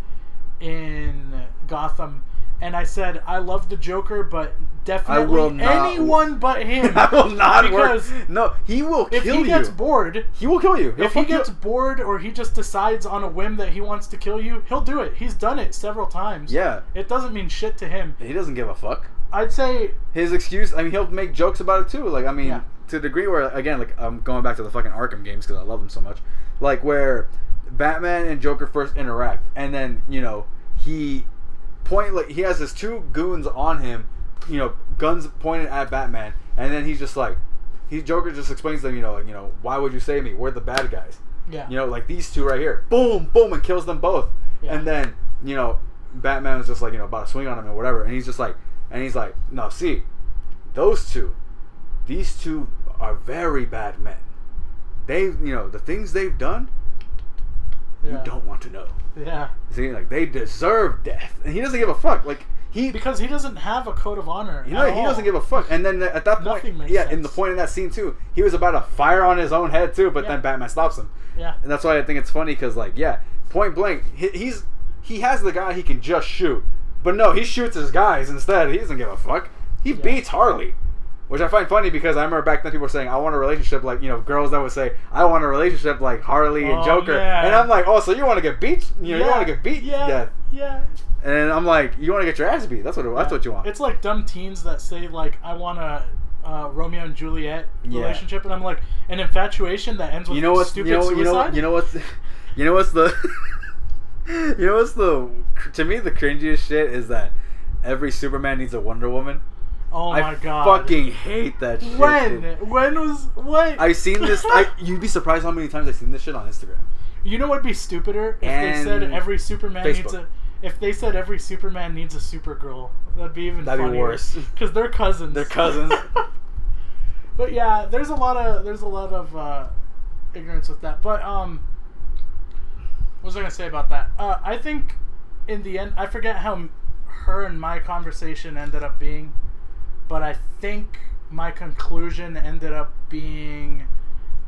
in Gotham. And I said, I love the Joker, but definitely anyone but him. I will not because work. No, he will kill you. If he gets bored... He will kill you. If he gets bored or he just decides on a whim that he wants to kill you, he'll do it. He's done it several times. Yeah. It doesn't mean shit to him. He doesn't give a fuck. I'd say... His excuse... I mean, he'll make jokes about it, too. Like, I mean, to the degree where, again, like, I'm going back to the fucking Arkham games because I love them so much. Like, where Batman and Joker first interact, and then, you know, he has his two goons on him, you know, guns pointed at Batman, and then he's just like, Joker just explains to them, you know, why would you save me? We're the bad guys. Yeah. You know, like these two right here, boom, boom, and kills them both. Yeah. And then, you know, Batman was just like, you know, about to swing on him or whatever, and he's just like, no, see, these two are very bad men. They've, you know, the things they've done, you don't want to know. Yeah. See, like, they deserve death. And he doesn't give a fuck. Like, because he doesn't have a code of honor. You know, he doesn't give a fuck. And then at that point, in the point in that scene too, he was about to fire on his own head too, but then Batman stops him. Yeah. And that's why I think it's funny because, like, point blank, he has the guy he can just shoot, but no, he shoots his guys instead. He doesn't give a fuck. He beats Harley. Which I find funny because I remember back then people were saying, I want a relationship like, you know, girls that would say, I want a relationship like Harley and Joker. Yeah. And I'm like, oh, so you want to get beat? You know, you want to get beat to death. Yeah. And I'm like, you want to get your ass beat. That's what you want. It's like dumb teens that say, like, I want a Romeo and Juliet relationship. And I'm like, an infatuation that ends with stupid suicide? You know what's the to me, the cringiest shit is that every Superman needs a Wonder Woman. Oh my god! I fucking hate that shit. When? I've seen this. You'd be surprised how many times I've seen this shit on Instagram. You know what'd be stupider if they said every Superman needs a. If they said every Superman needs a Supergirl, that'd be even funnier. That'd be worse. Because they're cousins. They're cousins. But yeah, there's a lot of ignorance with that. But what was I gonna say about that? I think in the end, I forget how her and my conversation ended up being. But I think my conclusion ended up being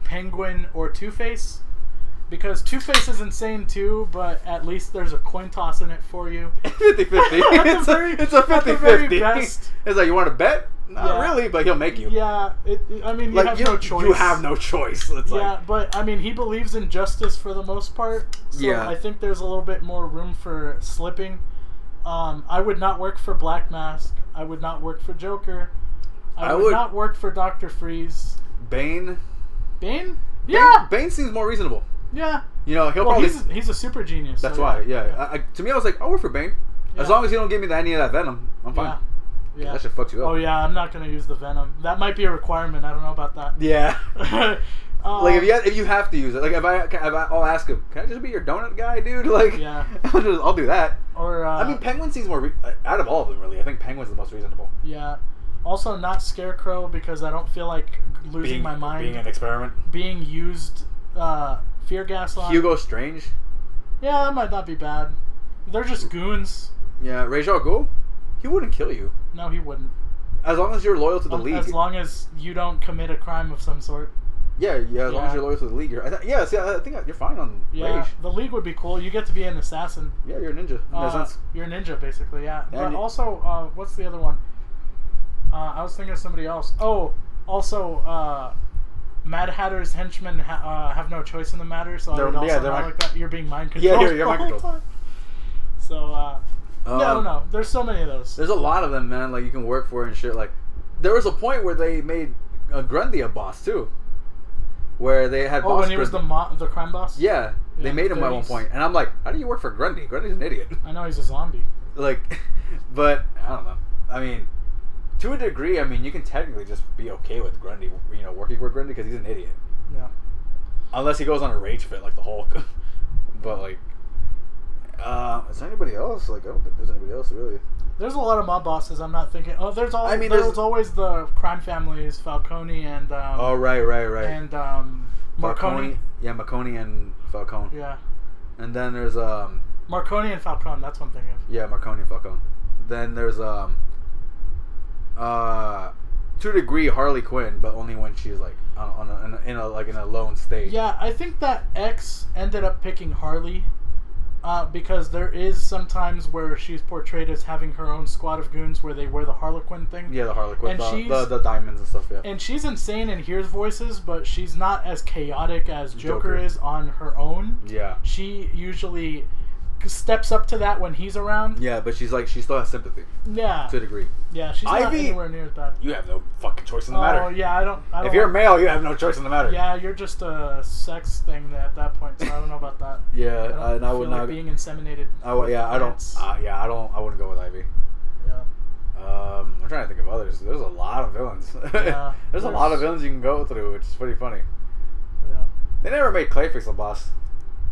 Penguin or Two-Face. Because Two-Face is insane too, but at least there's a coin toss in it for you. 50-50. It's a 50-50. It's like, you want to bet? Not really, but he'll make you. Yeah, I mean, you have no choice. You have no choice. It's but I mean, he believes in justice for the most part. So I think there's a little bit more room for slipping. I would not work for Black Mask. I would not work for Joker. I would not work for Dr. Freeze. Bane? Yeah! Bane seems more reasonable. Yeah. You know, he'll probably... He's a super genius. That's why, to me, I was like, I'll work for Bane. Yeah. As long as you don't give me any of that venom, I'm fine. Yeah. That shit fucks you up. Oh, yeah, I'm not going to use the venom. That might be a requirement. I don't know about that. Yeah. Like, if you have to use it. Like, I'll ask him, can I just be your donut guy, dude? Like, I'll do that. Or, I mean, Penguin seems more... out of all of them, really. I think Penguin's the most reasonable. Yeah. Also, not Scarecrow, because I don't feel like losing my mind. Being an experiment. Being used, fear gas on. Hugo Strange. Yeah, that might not be bad. They're just goons. Yeah, Ra's al Ghul? He wouldn't kill you. No, he wouldn't. As long as you're loyal to the League. As long as you don't commit a crime of some sort. Yeah, as long as you're loyal to the League. I think you're fine on Rage. The League would be cool. You get to be an assassin. Yeah, you're a ninja. In that sense. You're a ninja, basically, yeah. But also, what's the other one? I was thinking of somebody else. Oh, also, Mad Hatter's henchmen have no choice in the matter, so I would also not like that. You're being mind controlled. Yeah, you're mind controlled. So, I don't know. There's so many of those. There's a lot of them, man. Like, you can work for and shit. Like, there was a point where they made Grundy a boss too, where they had. Oh, when he was the crime boss. Yeah, they made him at one point, and I'm like, how do you work for Grundy? Grundy's an idiot. I know he's a zombie. Like, but I don't know. I mean, to a degree, I mean, you can technically just be okay with Grundy, you know, working for Grundy because he's an idiot. Yeah. Unless he goes on a rage fit like the Hulk. But like, is there anybody else? Like, I don't think there's anybody else really. There's a lot of mob bosses. I'm not thinking. Oh, there's always the crime families, Falcone and. Oh right. And Marconi. Yeah, Marconi and Falcone. Yeah. And then there's Marconi and Falcone. That's one thing. Yeah, Marconi and Falcone. Then there's to a degree Harley Quinn, but only when she's like in a lone state. Yeah, I think that X ended up picking Harley. Because there is sometimes where she's portrayed as having her own squad of goons where they wear the Harlequin thing. Yeah, the Harlequin, and the diamonds and stuff, yeah. And she's insane and hears voices, but she's not as chaotic as Joker is on her own. Yeah. She usually steps up to that when he's around. Yeah, but she still has sympathy. Yeah. To a degree. Yeah, she's not anywhere near as bad. You have no fucking choice in the matter. Oh, yeah, I don't if you're male, you have no choice in the matter. Yeah, you're just a sex thing at that point, so I don't know about that. Yeah, I would not being inseminated. I wouldn't go with Ivy. Yeah. I'm trying to think of others. There's a lot of villains. Yeah, there's a lot of villains you can go through, which is pretty funny. Yeah. They never made Clayface a boss.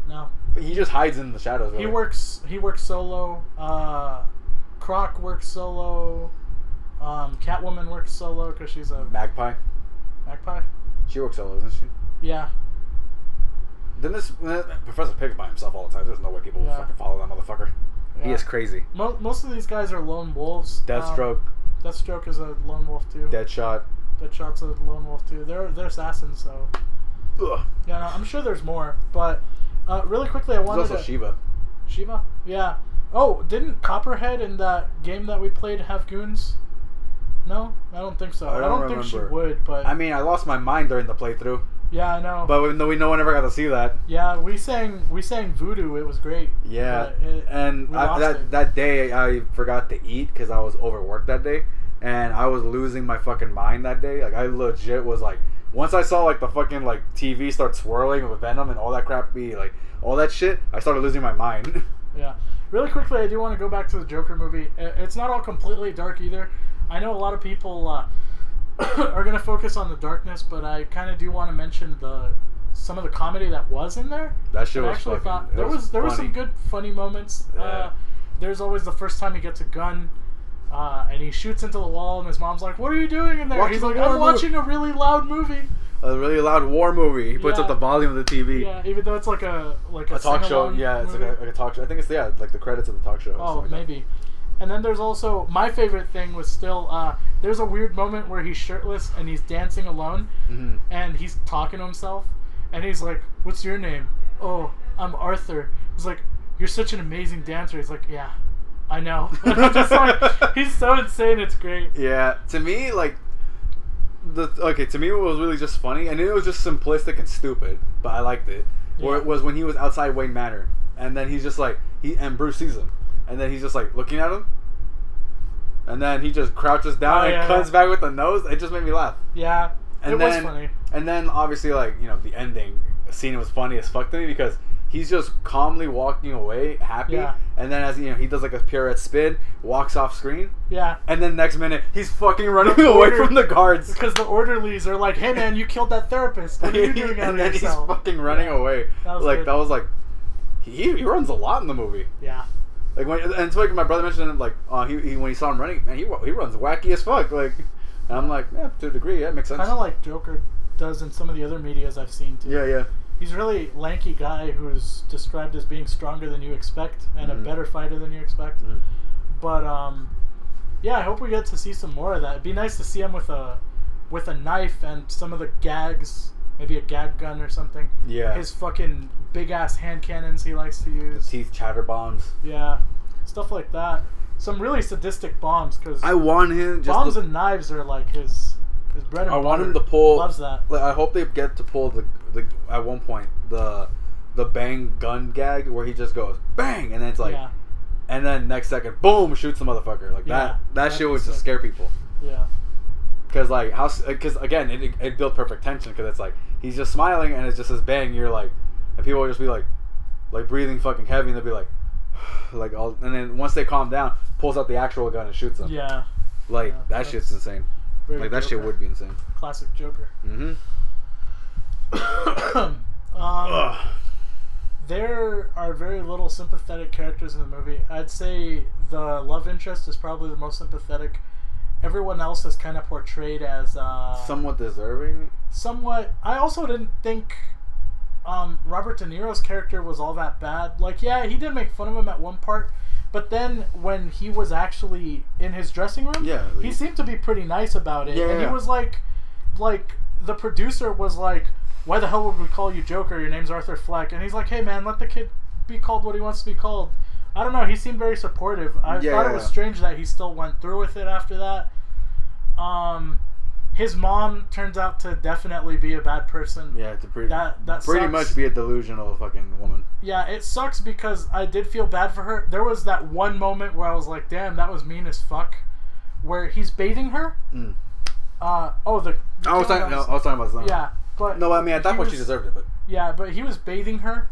No. But he just hides in the shadows. Really. He works solo. Croc works solo. Catwoman works solo because she's a Magpie. Magpie. She works solo, doesn't she? Yeah. Then this Professor Pig's by himself all the time. There's no way people will fucking follow that motherfucker. Yeah. He is crazy. Most of these guys are lone wolves. Deathstroke. Deathstroke is a lone wolf too. Deadshot. Deadshot's a lone wolf too. They're assassins, so. Ugh. Yeah, no, I'm sure there's more, but really quickly, I wanted There's also Shiva. Shiva? Yeah. Oh, didn't Copperhead in that game that we played have goons? No, I don't think so. I don't think she would, but I mean, I lost my mind during the playthrough. Yeah, I know. But no one ever got to see that. Yeah, we sang Voodoo. It was great. Yeah, that day I forgot to eat because I was overworked that day, and I was losing my fucking mind that day. Like I legit was like, once I saw like the fucking like TV start swirling with Venom and all that crappy like all that shit, I started losing my mind. Yeah. Really quickly, I do want to go back to the Joker movie. It's not all completely dark either. I know a lot of people are going to focus on the darkness, but I kind of do want to mention some of the comedy that was in there. That shit was fucking. There were some good funny moments. Yeah. There's always the first time he gets a gun, and he shoots into the wall, and his mom's like, "What are you doing in there?" He's like, "I'm watching a really loud movie." A really loud war movie. He puts up the volume of the TV. Yeah, even though it's like a talk show. Yeah, it's like a talk show. I think it's like the credits of the talk show. Oh, maybe. And then there's also my favorite thing was still there's a weird moment where he's shirtless and he's dancing alone, and he's talking to himself, and he's like, "What's your name?" "Oh, I'm Arthur." He's like, "You're such an amazing dancer." He's like, "Yeah, I know." And I'm just like, he's so insane. It's great. Yeah, to me, like. To me it was really just funny, and it was just simplistic and stupid, but I liked it. Yeah. Where it was when he was outside Wayne Manor, and then he's just like and Bruce sees him, and then he's just like looking at him, and then he just crouches down and comes back with the nose. It just made me laugh. Yeah, and was funny. And then obviously the ending scene was funny as fuck to me because he's just calmly walking away, happy, and then as he does like a pirouette spin, walks off screen. Yeah. And then next minute, he's fucking running away from the guards. Because the orderlies are like, "Hey man, you killed that therapist. What are you doing out of yourself?" And then he's fucking running away. That was like, he runs a lot in the movie. Yeah. Like and it's like my brother mentioned like he when he saw him running, man, he runs wacky as fuck. Like, and I'm like, yeah, to a degree, it makes sense. Kind of like Joker does in some of the other medias I've seen too. Yeah. He's a really lanky guy who's described as being stronger than you expect and a better fighter than you expect. But yeah, I hope we get to see some more of that. It'd be nice to see him with a knife and some of the gags, maybe a gag gun or something. Yeah. His fucking big ass hand cannons he likes to use. The teeth chatter bombs. Yeah, stuff like that. Some really sadistic bombs because I want him. Bombs and knives are like his bread and butter. I want him to pull. Loves that. Like, I hope they get to pull the at one point the bang gun gag where he just goes bang and then it's like, and then next second boom shoots the motherfucker like that shit would just scare people. Yeah. Because again it built perfect tension because it's like he's just smiling and it's just this bang, you're like, and people will just be like breathing fucking heavy and they'll be like like all, and then once they calm down, pulls out the actual gun and shoots them. Yeah. Like that shit's insane. Like that shit would be insane. Classic Joker. There are very little sympathetic characters in the movie. I'd say the love interest is probably the most sympathetic. Everyone else is kind of portrayed as somewhat deserving. Somewhat. I also didn't think Robert De Niro's character was all that bad. Like, yeah, he did make fun of him at one part, but then when he was actually in his dressing room, he seemed to be pretty nice about it. He was like the producer was like, "Why the hell would we call you Joker? Your name's Arthur Fleck." And he's like, "Hey man, let the kid be called what he wants to be called." I don't know. He seemed very supportive. I thought it was strange that he still went through with it after that. His mom turns out to definitely be a bad person. Yeah, to pretty sucks. much be a delusional fucking woman. Yeah, it sucks because I did feel bad for her. There was that one moment where I was like, "Damn, that was mean as fuck." Where he's bathing her. I was talking about something. Yeah, but no, I mean at that point she deserved it, but yeah, but he was bathing her.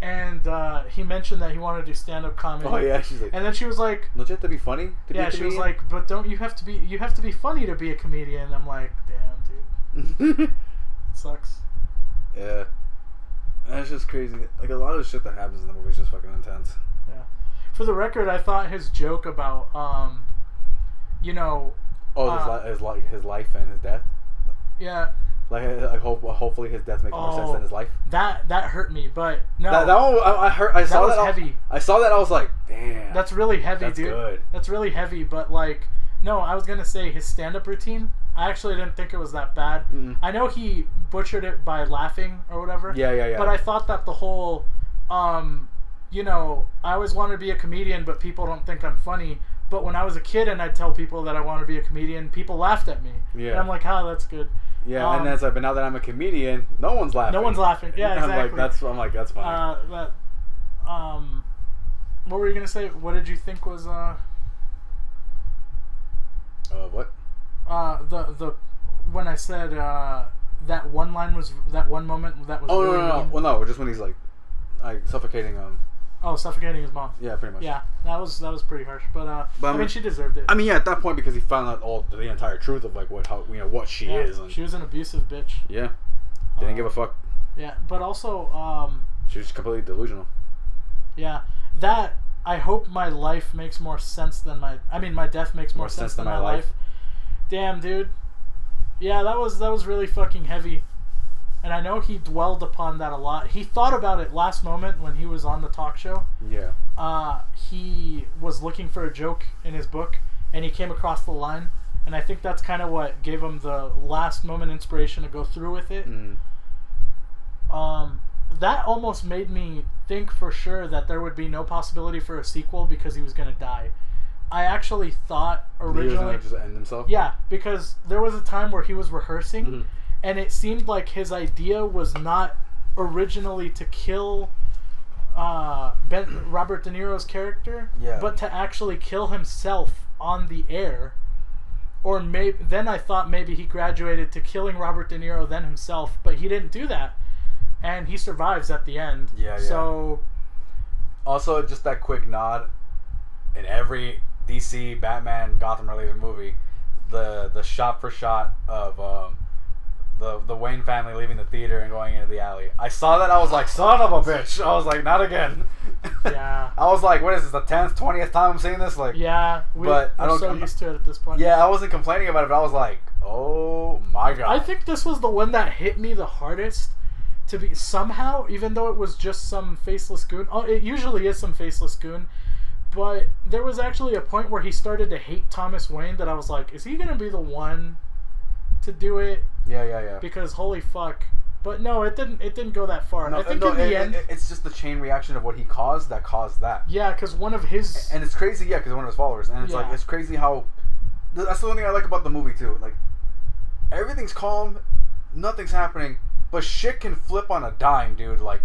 And he mentioned that he wanted to do stand-up comedy. Oh yeah, she's like. And then she was like, "Don't you have to be funny to be a comedian?" She was like, "But don't you have to be? You have to be funny to be a comedian." I'm like, "Damn, dude, it sucks." Yeah, that's just crazy. Like a lot of the shit that happens in the movie is just fucking intense. Yeah. For the record, I thought his joke about, his life and his death. Yeah. Like hopefully his death makes more sense than his life. That hurt me, but no. That one I saw that. Heavy. I saw that. I was like, damn. That's really heavy, that's dude. Good. That's really heavy, but like, no, I was gonna say his stand-up routine. I actually didn't think it was that bad. I know he butchered it by laughing or whatever. Yeah. But I thought that the whole, I always wanted to be a comedian, but people don't think I'm funny. But when I was a kid and I'd tell people that I want to be a comedian, people laughed at me. Yeah. And I'm like, that's good. Yeah, and then it's like, but now that I'm a comedian, no one's laughing. No one's laughing. Yeah, exactly. I'm like, that's funny. What were you gonna say? What did you think was what? The when I said that one line was that one moment that was. Oh really no. mean. Well, no, just when he's like suffocating suffocating his mom. Yeah, pretty much. Yeah, that was pretty harsh, but I mean, she deserved it. I mean, yeah, at that point because he found out the entire truth of like what she is. And she was an abusive bitch. Yeah, didn't give a fuck. Yeah, but also she was completely delusional. Yeah, that I hope my life makes more sense than my death makes more sense than my life. Damn, dude. Yeah, that was really fucking heavy. And I know he dwelled upon that a lot. He thought about it last moment when he was on the talk show. Yeah. He was looking for a joke in his book, and he came across the line. And I think that's kind of what gave him the last moment inspiration to go through with it. That almost made me think for sure that there would be no possibility for a sequel because he was going to die. I actually thought originally... He was going to just end himself? Yeah, because there was a time where he was rehearsing... And it seemed like his idea was not originally to kill Robert De Niro's character, but to actually kill himself on the air. Or then I thought maybe he graduated to killing Robert De Niro, then himself, but he didn't do that. And he survives at the end. Yeah. So, also, just that quick nod, in every DC, Batman, Gotham-related movie, the shot-for-shot of... The Wayne family leaving the theater and going into the alley. I saw that, I was like, son of a bitch. I was like, not again. Yeah. I was like, what is this, the 10th, 20th time I'm seeing this? Like, yeah, we're so used to it at this point. Yeah, I wasn't complaining about it, but I was like, oh my god. I think this was the one that hit me the hardest to be somehow, even though it was just some faceless goon. Oh, it usually is some faceless goon. But there was actually a point where he started to hate Thomas Wayne that I was like, is he going to be the one to do it? Yeah. Because holy fuck. But no, it didn't go that far. No, I think in the end... It's just the chain reaction of what he caused that caused that. Yeah, because one of his... And it's crazy, because one of his followers. And it's like, it's crazy how... That's the one thing I like about the movie, too. Like, everything's calm, nothing's happening, but shit can flip on a dime, dude, like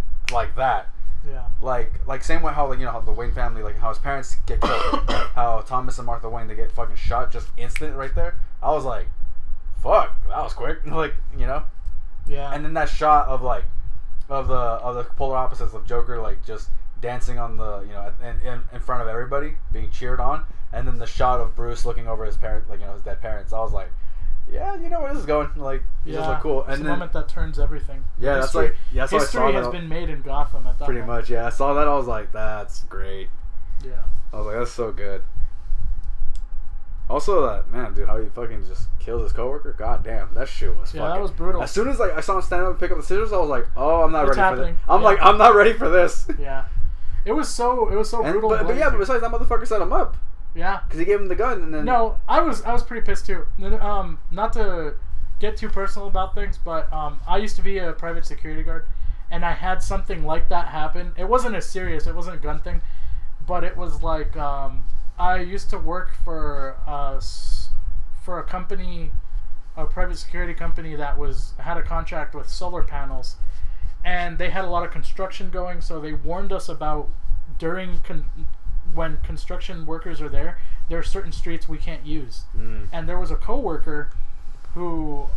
that. Yeah. Like same way how, how the Wayne family, like, how his parents get killed. How Thomas and Martha Wayne, they get fucking shot just instant right there. I was like... Fuck, that was quick. Yeah. And then that shot of the polar opposites of Joker just dancing on the in front of everybody being cheered on, and then the shot of Bruce looking over his parents, his dead parents. I was like, yeah, you know where this is going. Just look cool. And it's the moment that turns everything. Yeah, history has been made in Gotham at that pretty moment. much. Yeah, I saw that. I was like, that's great. Yeah. I was like, that's so good. Also, that man, dude, how he fucking just killed his coworker. God damn, that shit was fucking. that was brutal. As soon as I saw him stand up and pick up the scissors, I was like, oh, I'm not What's ready happening? for this. I'm not ready for this. Yeah, it was so brutal. But besides, that motherfucker set him up. Yeah, because he gave him the gun and then. No, I was pretty pissed too. Not to get too personal about things, but I used to be a private security guard, and I had something like that happen. It wasn't as serious. It wasn't a gun thing, but it was like I used to work for a company, a private security company that had a contract with solar panels, and they had a lot of construction going. So they warned us about when construction workers are there are certain streets we can't use. And there was a coworker who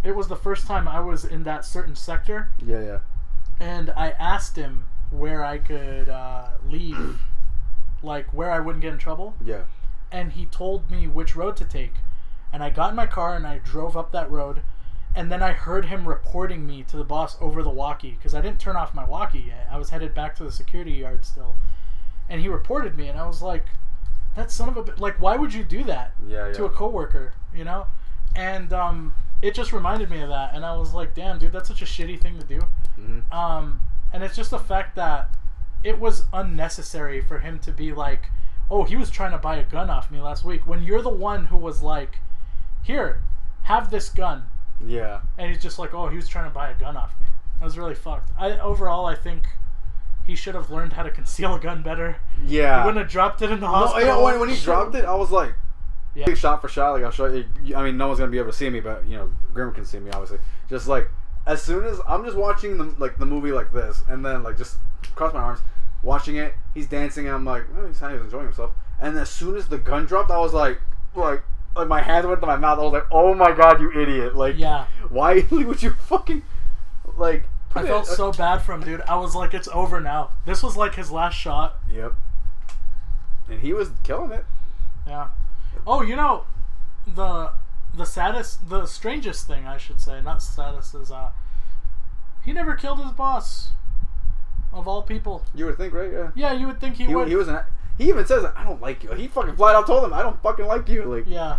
it was the first time I was in that certain sector. Yeah. And I asked him where I could leave, like where I wouldn't get in trouble. Yeah. And he told me which road to take. And I got in my car and I drove up that road. And then I heard him reporting me to the boss over the walkie, because I didn't turn off my walkie yet. I was headed back to the security yard still. And he reported me, and I was like, that son of a bitch. Like, why would you do that to a coworker, you know? And it just reminded me of that. And I was like, damn, dude, that's such a shitty thing to do. Mm-hmm. And it's just the fact that it was unnecessary for him to be like, oh, he was trying to buy a gun off me last week, when you're the one who was like, here, have this gun. Yeah. And he's just like, oh, he was trying to buy a gun off me. That was really fucked. Overall, I think he should have learned how to conceal a gun better. Yeah. He wouldn't have dropped it in the hospital. No, when he dropped it, I was like, shot for shot. Like, I'll show you. I mean, no one's gonna be able to see me, but Grim can see me, obviously. Just like, as soon as I'm just watching the movie like this, and then like just cross my arms, watching it. He's dancing, and I'm like, oh, he's enjoying himself. And as soon as the gun dropped, I was like my hands went to my mouth. I was like, oh my god, you idiot! Like, why would you fucking like? I felt so bad for him, dude. I was like, it's over now. This was like his last shot. Yep. And he was killing it. Yeah. Oh, the strangest thing, I should say, not saddest, is he never killed his boss. Of all people. You would think, right? Yeah. Yeah, you would think he would. He even says, I don't like you. He fucking flat out told him, I don't fucking like you. Like. Yeah.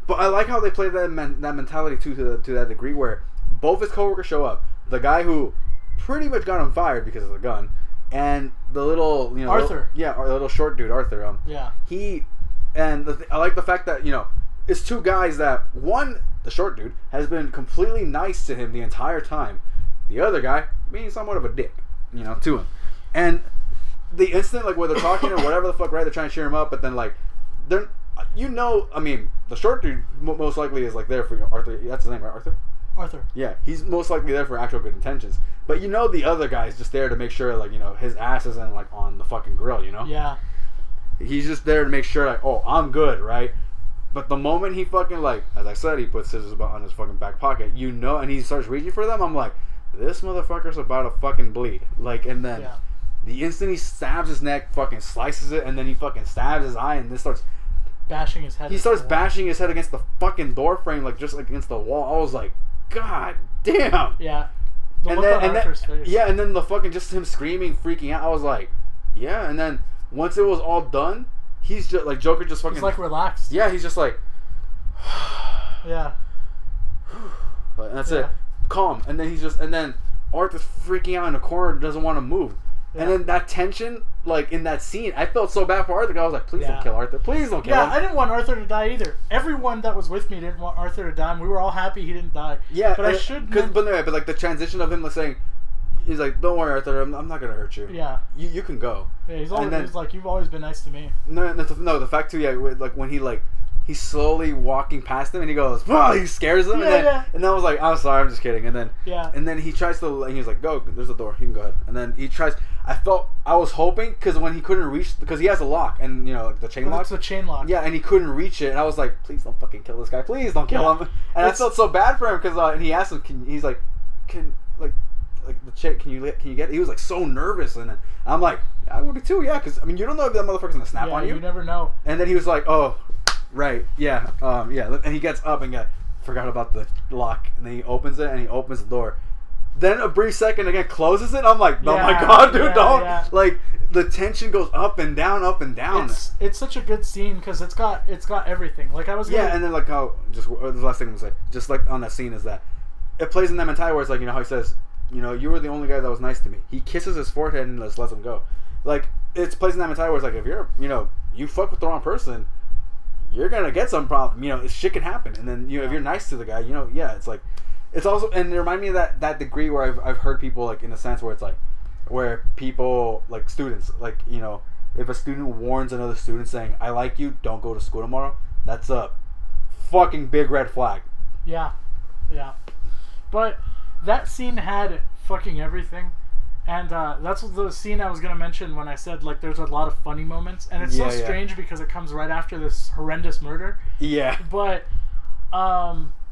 But I like how they play that mentality too, to that degree, where both his coworkers show up. The guy who pretty much got him fired because of the gun, and the little, Arthur. The little short dude, Arthur. Yeah. I like the fact that it's two guys that, one, the short dude, has been completely nice to him the entire time. The other guy being somewhat of a dick, to him. And the instant, like, where they're talking or whatever the fuck, right? They're trying to cheer him up, but then, like, they're, I mean, the short dude most likely is, like, there for Arthur. That's his name, right? Arthur? Yeah, he's most likely there for actual good intentions. But the other guy's just there to make sure, like, his ass isn't, like, on the fucking grill, Yeah. He's just there to make sure, like, oh, I'm good, right? But the moment he fucking, like, as I said, he puts scissors on his fucking back pocket, and he starts reaching for them, I'm like, this motherfucker's about to fucking bleed. Like, and then the instant he stabs his neck, fucking slices it, and then he fucking stabs his eye, and then starts bashing his head. He starts bashing his head against the fucking door frame, like, just like against the wall. I was like, God damn. Yeah. And then the fucking just him screaming, freaking out. I was like, yeah. And then once it was all done, he's just like Joker, just fucking. He's like relaxed. Yeah, he's just like. Yeah. And that's it. Calm. And then Arthur's freaking out in the corner, doesn't want to move. Yeah. And then that tension, like in that scene, I felt so bad for Arthur. I was like, please don't kill Arthur. Please don't kill him. Yeah, I didn't want Arthur to die either. Everyone that was with me didn't want Arthur to die, and we were all happy he didn't die. Yeah, but I should. But like the transition of him like saying, he's like, don't worry, Arthur, I'm not gonna hurt you. Yeah. You can go. Yeah, he's like, you've always been nice to me. No, the fact too, like when he's slowly walking past him and he goes, wow, he scares him, and then I was like, I'm sorry, I'm just kidding, and then he tries to, and he's like, go, there's a door, you can go ahead, and then he tries. I was hoping, because when he couldn't reach, because he has a lock, and like the chain lock. It's the chain lock. Yeah, and he couldn't reach it, and I was like, please don't fucking kill this guy, please don't kill him. And I felt so bad for him because, and he asked him, he's like, the chick, can you get it? He was like so nervous, and then I'm like, I would be too, because I mean, you don't know if that motherfucker's gonna snap on you. You never know. And then he was like, oh, right, yeah, and he gets up and forgot about the lock, and then he opens it and he opens the door. Then a brief second again closes it. I'm like, oh my Yeah, god, dude, don't. yeah. Like, the tension goes up and down, up and down. It's such a good scene because it's got everything. Like I was gonna, and then like how just the last thing I'm gonna say, just like on that scene is that it plays in that mentality where it's like, you know how he says, you know, you were the only guy that was nice to me. He kisses his forehead and just lets him go. Like, it's plays in that mentality where it's like, if you're, you know, you fuck with the wrong person, you're gonna get some problem. You know, shit can happen. And then, you know, if you're nice to the guy, you know, yeah, it's like, it's also, and it reminded me of that degree where I've heard people, like, in a sense where it's like, where people, like, students, like, you know, if a student warns another student saying, I like you, don't go to school tomorrow, that's a fucking big red flag. Yeah. But that scene had fucking everything. And that's the scene I was going to mention when I said, like, there's a lot of funny moments. And it's so strange because it comes right after this horrendous murder. Yeah. But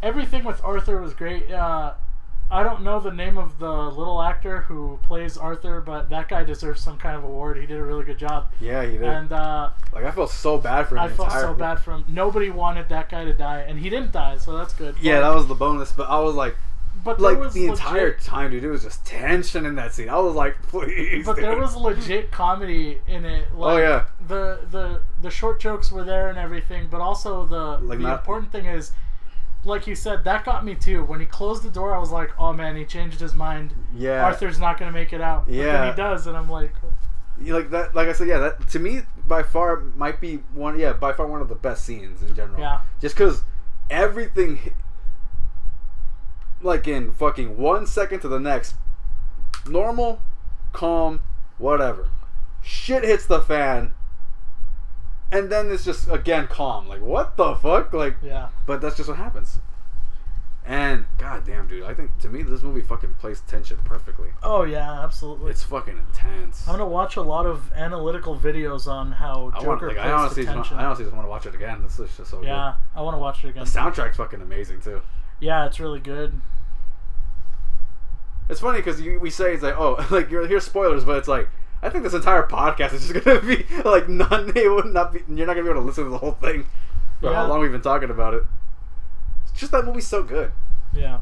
everything with Arthur was great. I don't know the name of the little actor who plays Arthur, but that guy deserves some kind of award. He did a really good job. Yeah, he did. And like, I felt so bad for him. I felt so bad for him. Nobody wanted that guy to die, and he didn't die, so that's good. Yeah, that was the bonus. But I was like, but like the entire time, dude, it was just tension in that scene. I was like, please. But there was legit comedy in it. Like, oh yeah. The short jokes were there and everything, but also the important thing is, like you said, that got me too. When he closed the door, I was like, oh man, he changed his mind. Yeah. Arthur's not gonna make it out. But then he does, and I'm like, like that. Like I said, yeah, that to me by far might be one. Yeah, by far one of the best scenes in general. Yeah. Just because everything. Like in fucking 1 second to the next, normal, calm, whatever. Shit hits the fan, and then it's just again calm. Like, what the fuck? Like, yeah. But that's just what happens. And goddamn, dude, I think to me this movie fucking plays tension perfectly. Oh yeah, absolutely. It's fucking intense. I'm gonna watch a lot of analytical videos on how Joker plays I honestly just want to watch it again. This is just so good. Yeah, I want to watch it again. The soundtrack's fucking amazing too. Yeah, it's really good. It's funny because we say it's like, oh, like here's spoilers, but it's like I think this entire podcast is just gonna be like you're not gonna be able to listen to the whole thing for how long we've been talking about it. It's just that movie's so good. Yeah.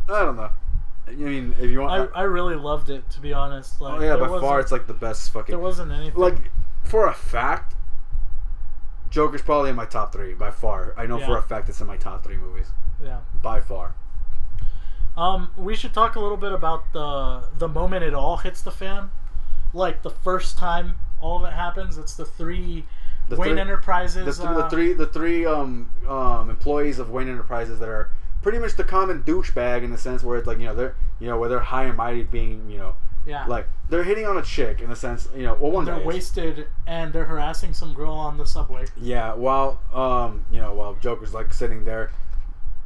I don't know. I mean, if you want, I really loved it, to be honest. Like, oh yeah, by far it's like the best fucking. There wasn't anything like for a fact. Joker's probably in my top 3 by far. I know for a fact it's in my top 3 movies. Yeah. By far. We should talk a little bit about the moment it all hits the fan. Like the first time all of it happens, it's the three Wayne Enterprises. The three employees of Wayne Enterprises that are pretty much the common douchebag in the sense where it's like, where they're high and mighty being, like they're hitting on a chick in a sense, well, they're wasted and they're harassing some girl on the subway. Yeah, while Joker's like sitting there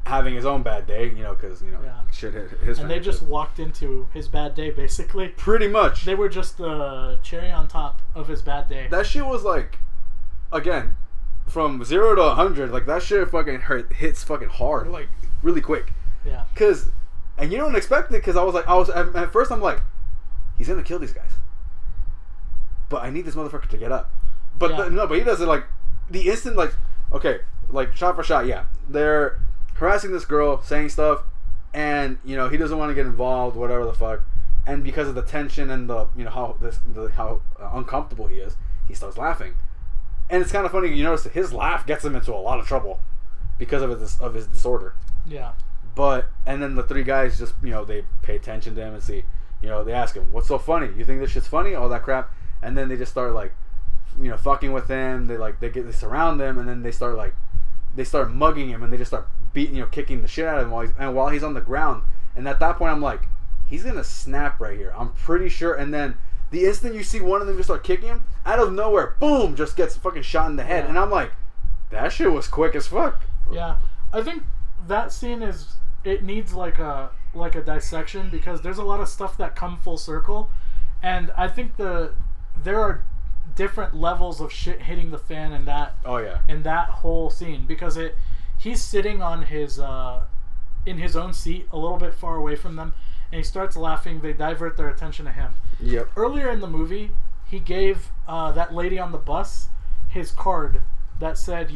having his own bad day, because shit hit his. And they just walked into his bad day, basically. Pretty much. They were just the cherry on top of his bad day. That shit was like, again, from 0 to 100, like that shit fucking hits fucking hard, like really quick. Yeah. And you don't expect it because I was at first I'm like, he's gonna kill these guys, but I need this motherfucker to get up. But but he does it like the instant, like, okay, like shot for shot. Yeah, they're harassing this girl, saying stuff, and he doesn't want to get involved, whatever the fuck. And because of the tension and the how uncomfortable he is, he starts laughing. And it's kind of funny, you notice that his laugh gets him into a lot of trouble because of his disorder. Yeah. And then the 3 guys just they pay attention to him and see, they ask him, "What's so funny? You think this shit's funny?" All that crap. And then they just start like, fucking with him. They surround him, and then they start mugging him, and they just start beating, kicking the shit out of him while he's on the ground. And at that point, I'm like, he's gonna snap right here. I'm pretty sure. And then the instant you see one of them just start kicking him, out of nowhere, boom, just gets fucking shot in the head. Yeah. And I'm like, that shit was quick as fuck. Yeah, I think that scene needs like a dissection because there's a lot of stuff that come full circle, and I think there are different levels of shit hitting the fan in that. Oh yeah. In that whole scene because he's sitting on his in his own seat a little bit far away from them, and he starts laughing. They divert their attention to him. Yep. Earlier in the movie, he gave that lady on the bus his card that said,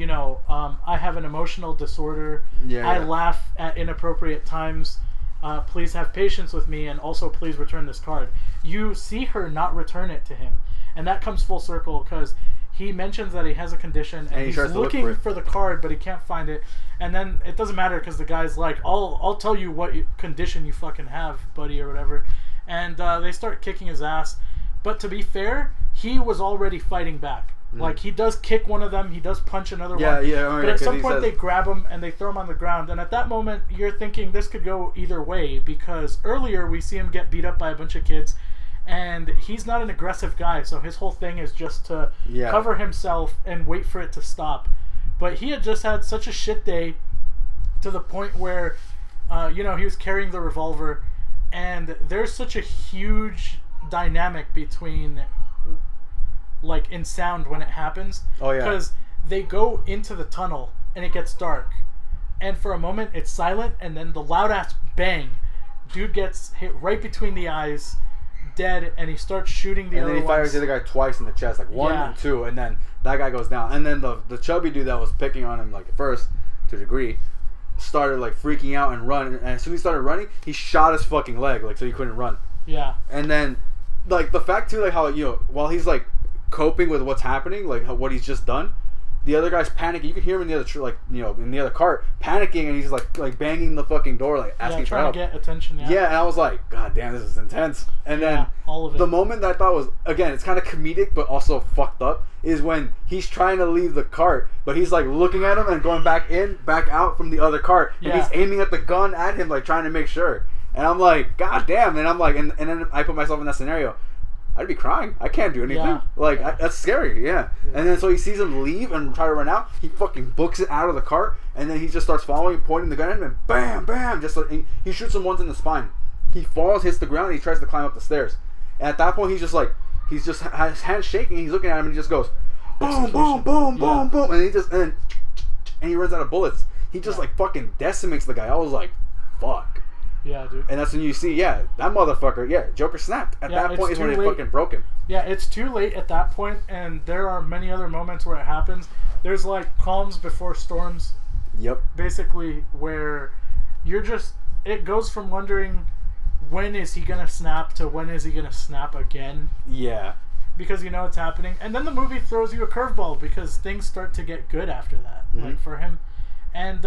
I have an emotional disorder. I laugh at inappropriate times, please have patience with me, and also please return this card. You see her not return it to him, and that comes full circle because he mentions that he has a condition and he's looking for the card, but he can't find it. And then it doesn't matter because the guy's like, I'll tell you what condition you fucking have, buddy, or whatever. And they start kicking his ass. But to be fair, he was already fighting back. Like, he does kick one of them, he does punch another one. Yeah, but at some point they grab him and they throw him on the ground. And at that moment, you're thinking this could go either way, because earlier we see him get beat up by a bunch of kids, and he's not an aggressive guy, so his whole thing is just to cover himself and wait for it to stop. But he had just had such a shit day to the point where, he was carrying the revolver, and there's such a huge dynamic between, like, in sound when it happens. Oh, yeah. Because they go into the tunnel, and it gets dark. And for a moment, it's silent, and then the loud-ass bang. Dude gets hit right between the eyes, dead, and he starts shooting the other ones. And then he fires the other guy twice in the chest, like one and two, and then that guy goes down. And then the chubby dude that was picking on him, like, at first, to a degree, started, like, freaking out and run. And as soon as he started running, he shot his fucking leg, like, so he couldn't run. Yeah. And then, like, the fact, too, like, how, while he's, like, coping with what's happening, like what he's just done, the other guy's panicking. You can hear him in the other in the other cart panicking, and he's like banging the fucking door, like asking for help, trying to get attention. Yeah, and I was like, God damn, this is intense. And then all of it. The moment that I thought was, again, it's kind of comedic but also fucked up, is when he's trying to leave the cart, but he's like looking at him and going back out from the other cart, and he's aiming at the gun at him, like trying to make sure. And I'm like, God damn. And I'm like, and then I put myself in that scenario. I'd be crying. I can't do anything. That's scary. Yeah. And then so he sees him leave and try to run out. He fucking books it out of the cart, and then he just starts following, pointing the gun at him, and bam, bam, just like he shoots him once in the spine. He falls, hits the ground, and he tries to climb up the stairs. And at that point, he's just his hands shaking. He's looking at him, and he just goes, boom, boom, boom, boom, boom, and he runs out of bullets. He just like fucking decimates the guy. I was like, fuck. Yeah, dude. And that's when you see, that motherfucker, Joker snapped. At that point is when it fucking broke him. Yeah, it's too late at that point, and there are many other moments where it happens. There's like calms before storms. Yep. Basically, where it goes from wondering when is he gonna snap to when is he gonna snap again. Yeah. Because you know it's happening. And then the movie throws you a curveball because things start to get good after that, like for him. And,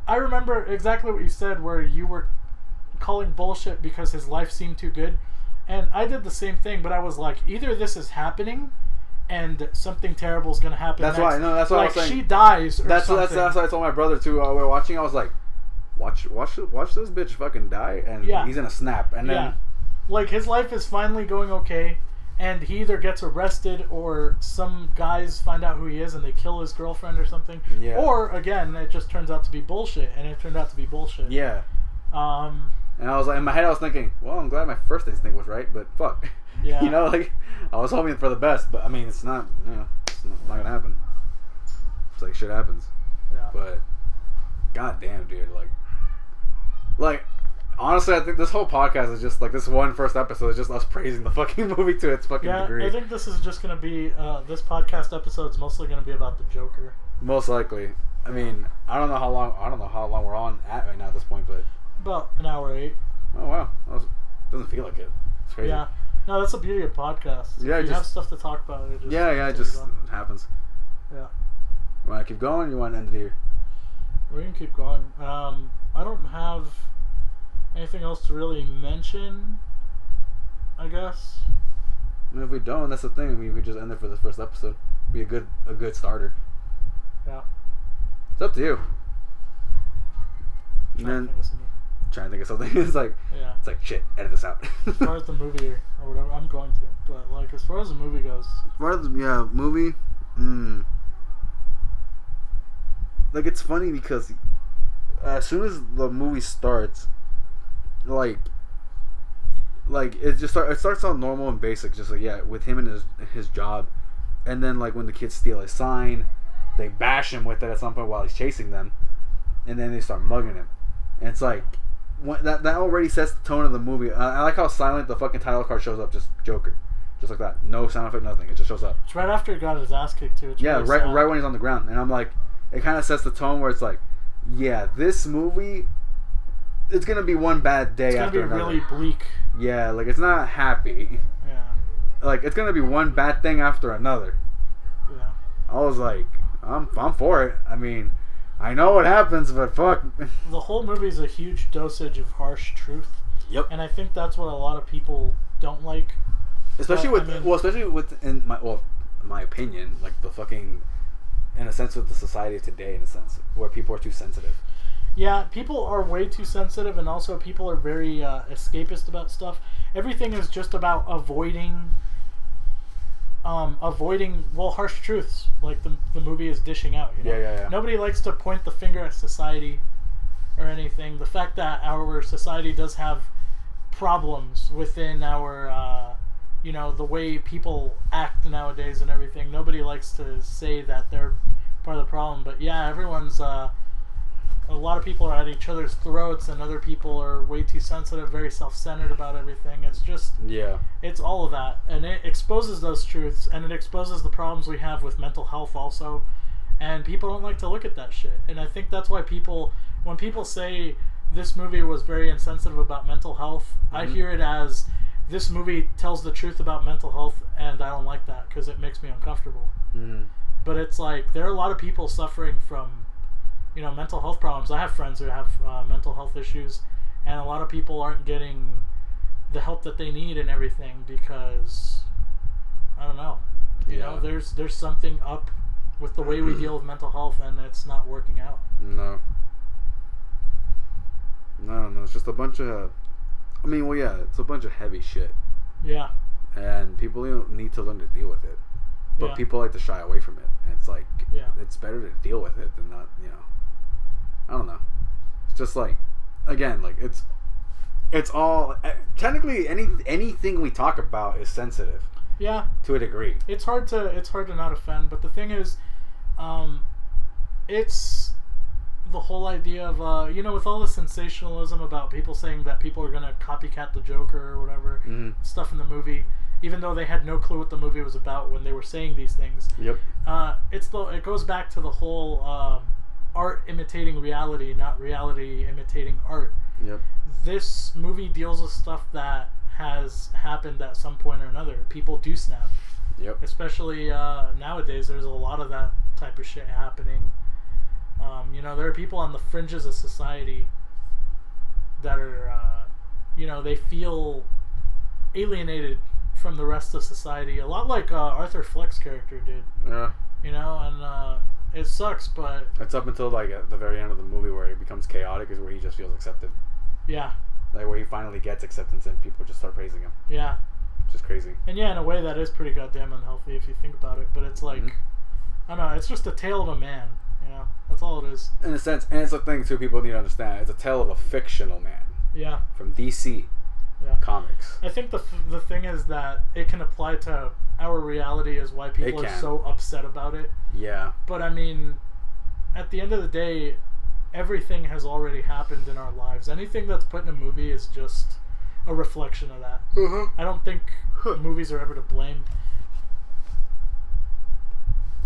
I remember exactly what you said, where you were calling bullshit because his life seemed too good. And I did the same thing, but I was like, either this is happening and something terrible is going to happen next. That's what I was saying. She dies or something. That's what I told my brother, too. We were watching, I was like, watch this bitch fucking die, and he's going to snap. And then... Like, his life is finally going okay, and he either gets arrested or some guys find out who he is and they kill his girlfriend or something. Yeah. Or, again, it just turns out to be bullshit, and it turned out to be bullshit. Yeah. And I was like, in my head I was thinking, well, I'm glad my first instinct was right, but fuck. Yeah. I was hoping for the best, but I mean, it's not gonna happen. It's like shit happens. Yeah. But, goddamn, dude, like, honestly, I think this whole podcast is just, like, this one first episode is just us praising the fucking movie to its fucking degree. I think this is just going to be, this podcast episode is mostly going to be about the Joker. Most likely. I mean, I don't know how long we're on at right now at this point, but... About an hour 8. Oh, wow. Doesn't feel like it. It's crazy. Yeah. No, that's the beauty of podcasts. Yeah, you have stuff to talk about. It just happens. Yeah. You want to keep going, or you want to end it here? We can keep going. I don't have... anything else to really mention, I guess? I mean, if we don't, that's the thing. We just end it for this first episode. Be a good starter. Yeah. It's up to you. Trying to think of something. It's like, shit, edit this out. As far as the movie or whatever, I'm going to. But, like, as far as the movie goes. As far as, movie, like, it's funny because as soon as the movie starts, like it starts out normal and basic, just like with him and his job, and then like when the kids steal his sign, they bash him with it at some point while he's chasing them, and then they start mugging him, and it's like that already sets the tone of the movie. I like how silent the fucking title card shows up, just Joker, just like that, no sound effect, nothing. It just shows up. It's right after he got his ass kicked too. It's really right when he's on the ground, and I'm like, it kind of sets the tone where it's like, this movie it's gonna be one bad day after another. It's gonna be really bleak. Yeah, like it's not happy. Yeah. Like it's gonna be one bad thing after another. Yeah. I was like, I'm for it. I mean, I know what happens, but fuck. The whole movie is a huge dosage of harsh truth. Yep. And I think that's what a lot of people don't like. Especially in my opinion, like the fucking, in a sense, with the society of today, in a sense, where people are too sensitive. Yeah, people are way too sensitive, and also people are very escapist about stuff. Everything is just about avoiding harsh truths, like the movie is dishing out. You know? Yeah. Nobody likes to point the finger at society or anything. The fact that our society does have problems within our, the way people act nowadays and everything. Nobody likes to say that they're part of the problem. But yeah, everyone's, a lot of people are at each other's throats, and other people are way too sensitive, very self-centered about everything. It's just, it's all of that. And it exposes those truths, and it exposes the problems we have with mental health also. And people don't like to look at that shit. And I think that's why when people say this movie was very insensitive about mental health, I hear it as, this movie tells the truth about mental health, and I don't like that because it makes me uncomfortable. But it's like, there are a lot of people suffering from, mental health problems. I have friends who have mental health issues, and a lot of people aren't getting the help that they need and everything because, I don't know. You know, there's something up with the way we deal with mental health, and it's not working out. No, it's just a bunch of, it's a bunch of heavy shit. Yeah. And people need to learn to deal with it. But people like to shy away from it. And it's like, it's better to deal with it than not, I don't know. It's just like, again, like it's all, technically anything we talk about is sensitive. Yeah. To a degree. It's hard to not offend, but the thing is, it's the whole idea of, with all the sensationalism about people saying that people are going to copycat the Joker or whatever, stuff in the movie, even though they had no clue what the movie was about when they were saying these things. Yep. It goes back to the whole art imitating reality, not reality imitating art. Yep. This movie deals with stuff that has happened at some point or another. People do snap. Yep. Especially nowadays, there's a lot of that type of shit happening. There are people on the fringes of society that are, they feel alienated from the rest of society. A lot like Arthur Fleck's character did. Yeah. And it sucks, but... It's up until, like, at the very end of the movie where it becomes chaotic is where he just feels accepted. Yeah. Like, where he finally gets acceptance and people just start praising him. Yeah. Which is crazy. And yeah, in a way that is pretty goddamn unhealthy if you think about it. But it's like, I don't know, it's just a tale of a man. That's all it is. In a sense, and it's a thing too people need to understand. It's a tale of a fictional man. Yeah. From DC. Yeah. Comics. I think the thing is that it can apply to our reality is why people are so upset about it. Yeah. But I mean, at the end of the day, everything has already happened in our lives. Anything that's put in a movie is just a reflection of that. I don't think movies are ever to blame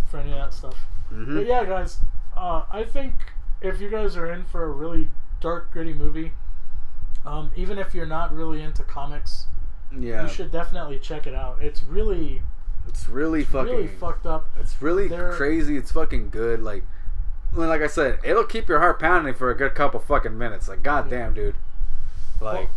for any of that stuff. But yeah, guys, I think if you guys are in for a really dark, gritty movie, even if you're not really into comics, you should definitely check it out. It's really fucked up. It's really crazy. It's fucking good. Like I said, it'll keep your heart pounding for a good couple fucking minutes. Like, goddamn, dude. Like,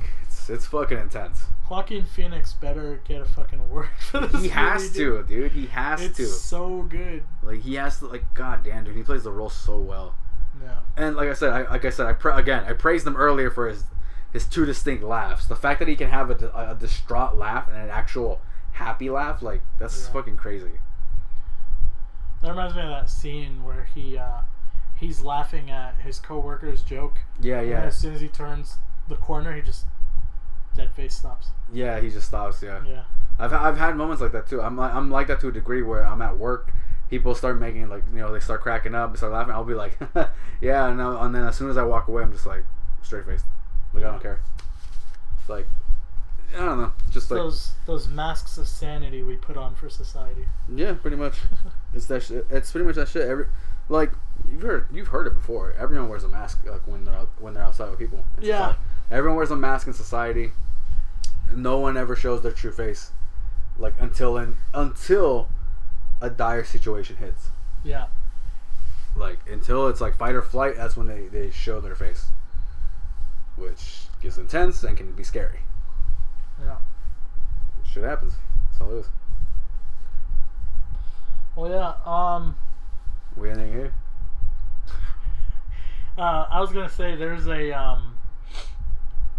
it's fucking intense. Joaquin Phoenix better get a fucking award for this. He has to, dude. He has to. It's so good. Like, he has to. Like, goddamn, dude. He plays the role so well. Yeah. And like I said, I praised him earlier for his two distinct laughs. The fact that he can have a distraught laugh and an actual happy laugh, like, that's fucking crazy. That reminds me of that scene where he's laughing at his coworker's joke. Yeah, yeah. And as soon as he turns the corner, he just dead face stops. Yeah, he just stops. Yeah. Yeah. I've had moments like that too. I'm like that to a degree where I'm at work. People start making, like, they start cracking up, start laughing. I'll be like, yeah, and then as soon as I walk away, I'm just like straight faced. Like, I don't care. It's like, I don't know. Just like those masks of sanity we put on for society. Yeah, pretty much. It's that shit. It's pretty much that shit. you've heard it before. Everyone wears a mask like when they're outside with people. Yeah. Everyone wears a mask in society. No one ever shows their true face, like until a dire situation hits. Yeah. Like until it's like fight or flight, that's when they show their face, which gets intense and can be scary. Yeah. Shit happens. That's all it is. Well, yeah. We ending here? I was gonna say there's a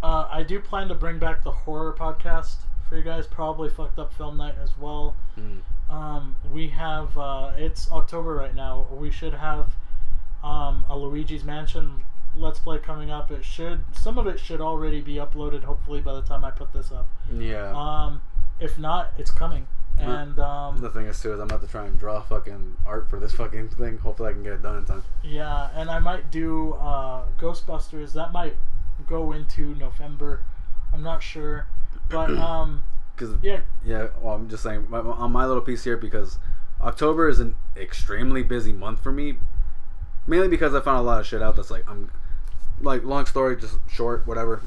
I do plan to bring back the horror podcast for you guys. Probably Fucked Up Film Night as well. We have it's October right now. We should have a Luigi's Mansion Let's Play coming up. Some of it should already be uploaded. Hopefully by the time I put this up. Yeah. If not, it's coming. And the thing is too is I'm about to try and draw fucking art for this fucking thing. Hopefully I can get it done in time. Yeah, and I might do Ghostbusters. That might go into November. I'm not sure, but well, I'm just saying on my little piece here because October is an extremely busy month for me, mainly because I found a lot of shit out that's like I'm like long story just short whatever.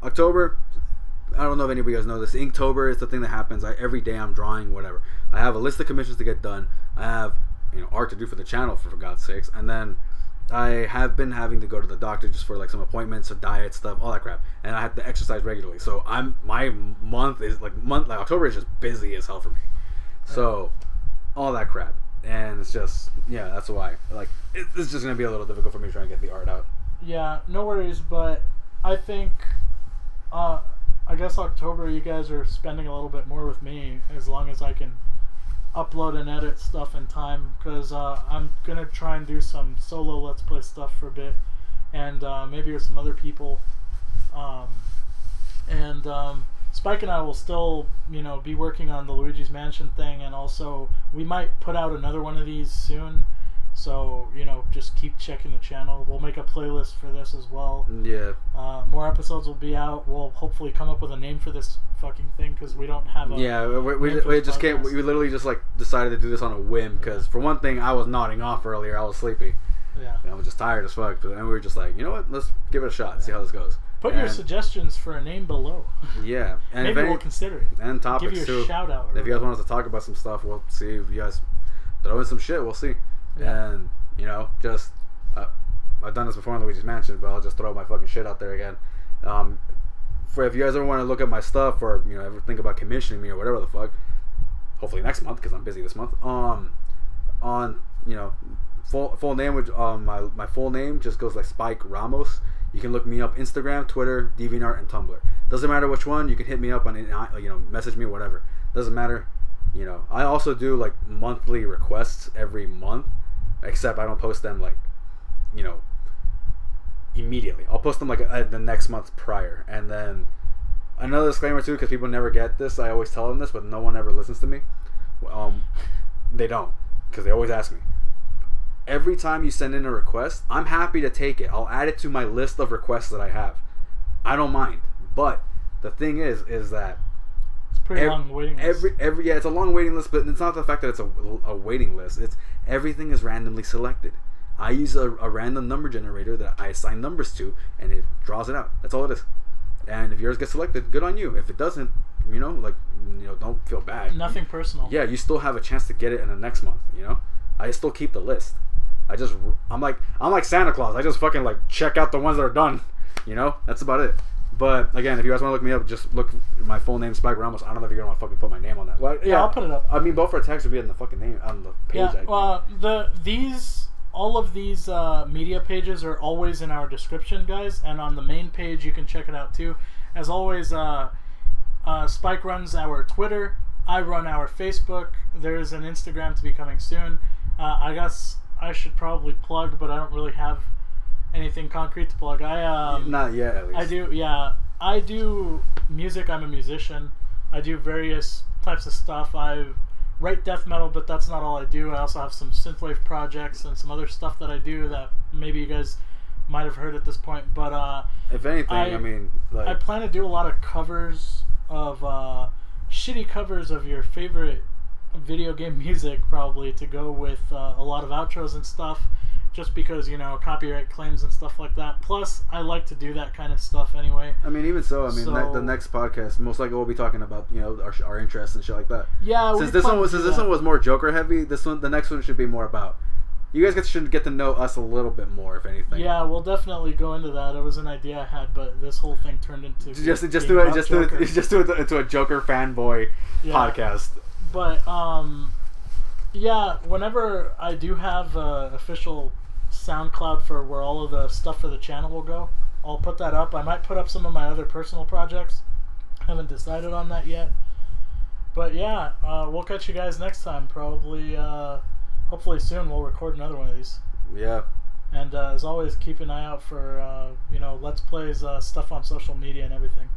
October, I don't know if anybody guys know this. Inktober is the thing that happens. Every day I'm drawing whatever. I have a list of commissions to get done. I have art to do for the channel for God's sakes, and then I have been having to go to the doctor just for like some appointments, or diet stuff, all that crap, and I have to exercise regularly. So my month is like October is just busy as hell for me. So all that crap, and it's just that's why like it's just gonna be a little difficult for me trying to get the art out. Yeah, no worries, but I think I guess October you guys are spending a little bit more with me as long as I can upload and edit stuff in time, because I'm gonna try and do some solo Let's Play stuff for a bit, and maybe with some other people, and Spike and I will still be working on the Luigi's Mansion thing, and also we might put out another one of these soon, so just keep checking the channel. We'll make a playlist for this as well. Yeah. More episodes will be out. We'll hopefully come up with a name for this fucking thing, because we don't have a we just can't. We literally just like decided to do this on a whim because for one thing I was nodding off earlier. I was sleepy. Yeah. I was just tired as fuck. But then we were just like, you know what? Let's give it a shot. See how this goes. Put your suggestions for a name below. Yeah, and maybe we'll consider it. And topics give you a too. Shout out. If you guys want us to talk about some stuff, we'll see. If you guys throw in some shit, we'll see. Yeah. And just I've done this before in Luigi's Mansion, but I'll just throw my fucking shit out there again. For if you guys ever want to look at my stuff or ever think about commissioning me or whatever the fuck, hopefully next month because I'm busy this month. Full name with my full name just goes like Spike Ramos. You can look me up Instagram, Twitter, DeviantArt, and Tumblr. Doesn't matter which one. You can hit me up on message me, whatever. Doesn't matter. I also do like monthly requests every month, except I don't post them like immediately. I'll post them like the next month prior. And then another disclaimer too, because people never get this. I always tell them this, but no one ever listens to me. They don't, because they always ask me. Every time you send in a request, I'm happy to take it. I'll add it to my list of requests that I have. I don't mind. But the thing is that it's pretty long waiting list. It's a long waiting list, but it's not the fact that it's a waiting list. It's everything is randomly selected. I use a random number generator that I assign numbers to, and it draws it out. That's all it is. And if yours gets selected, good on you. If it doesn't, don't feel bad. Nothing personal. Yeah, you still have a chance to get it in the next month. I still keep the list. I'm like Santa Claus. I just fucking like check out the ones that are done. That's about it. But again, if you guys want to look me up, just look my full name, Spike Ramos. I don't know if you're gonna fucking put my name on that. Well, yeah, I'll put it up. I mean, both our text would be in the fucking name on the page. Yeah. All of these media pages are always in our description, guys, and on the main page you can check it out too. As always, Spike runs our Twitter. I run our Facebook. There's an Instagram to be coming soon. I guess I should probably plug, but I don't really have anything concrete to plug. Not yet, at least. I do music. I'm a musician. I do various types of stuff. I write death metal, but that's not all I do. I also have some synthwave projects and some other stuff that I do that maybe you guys might have heard at this point. But if anything, I plan to do a lot of covers of shitty covers of your favorite video game music probably to go with a lot of outros and stuff, just because, you know, copyright claims and stuff like that. Plus, I like to do that kind of stuff anyway. I mean, even so, the next podcast most likely we'll be talking about, you know, our interests and shit like that. Yeah, since this one was more Joker heavy, the next one should be more about. You guys should get to know us a little bit more, if anything. Yeah, we'll definitely go into that. It was an idea I had, but this whole thing turned into just do it into a Joker fanboy podcast. But yeah, whenever I do have official SoundCloud for where all of the stuff for the channel will go, I'll put that up. I might put up some of my other personal projects. Haven't decided on that yet. But yeah, we'll catch you guys next time. Probably, hopefully soon we'll record another one of these. Yeah. And as always, keep an eye out for, you know, Let's Plays stuff on social media and everything.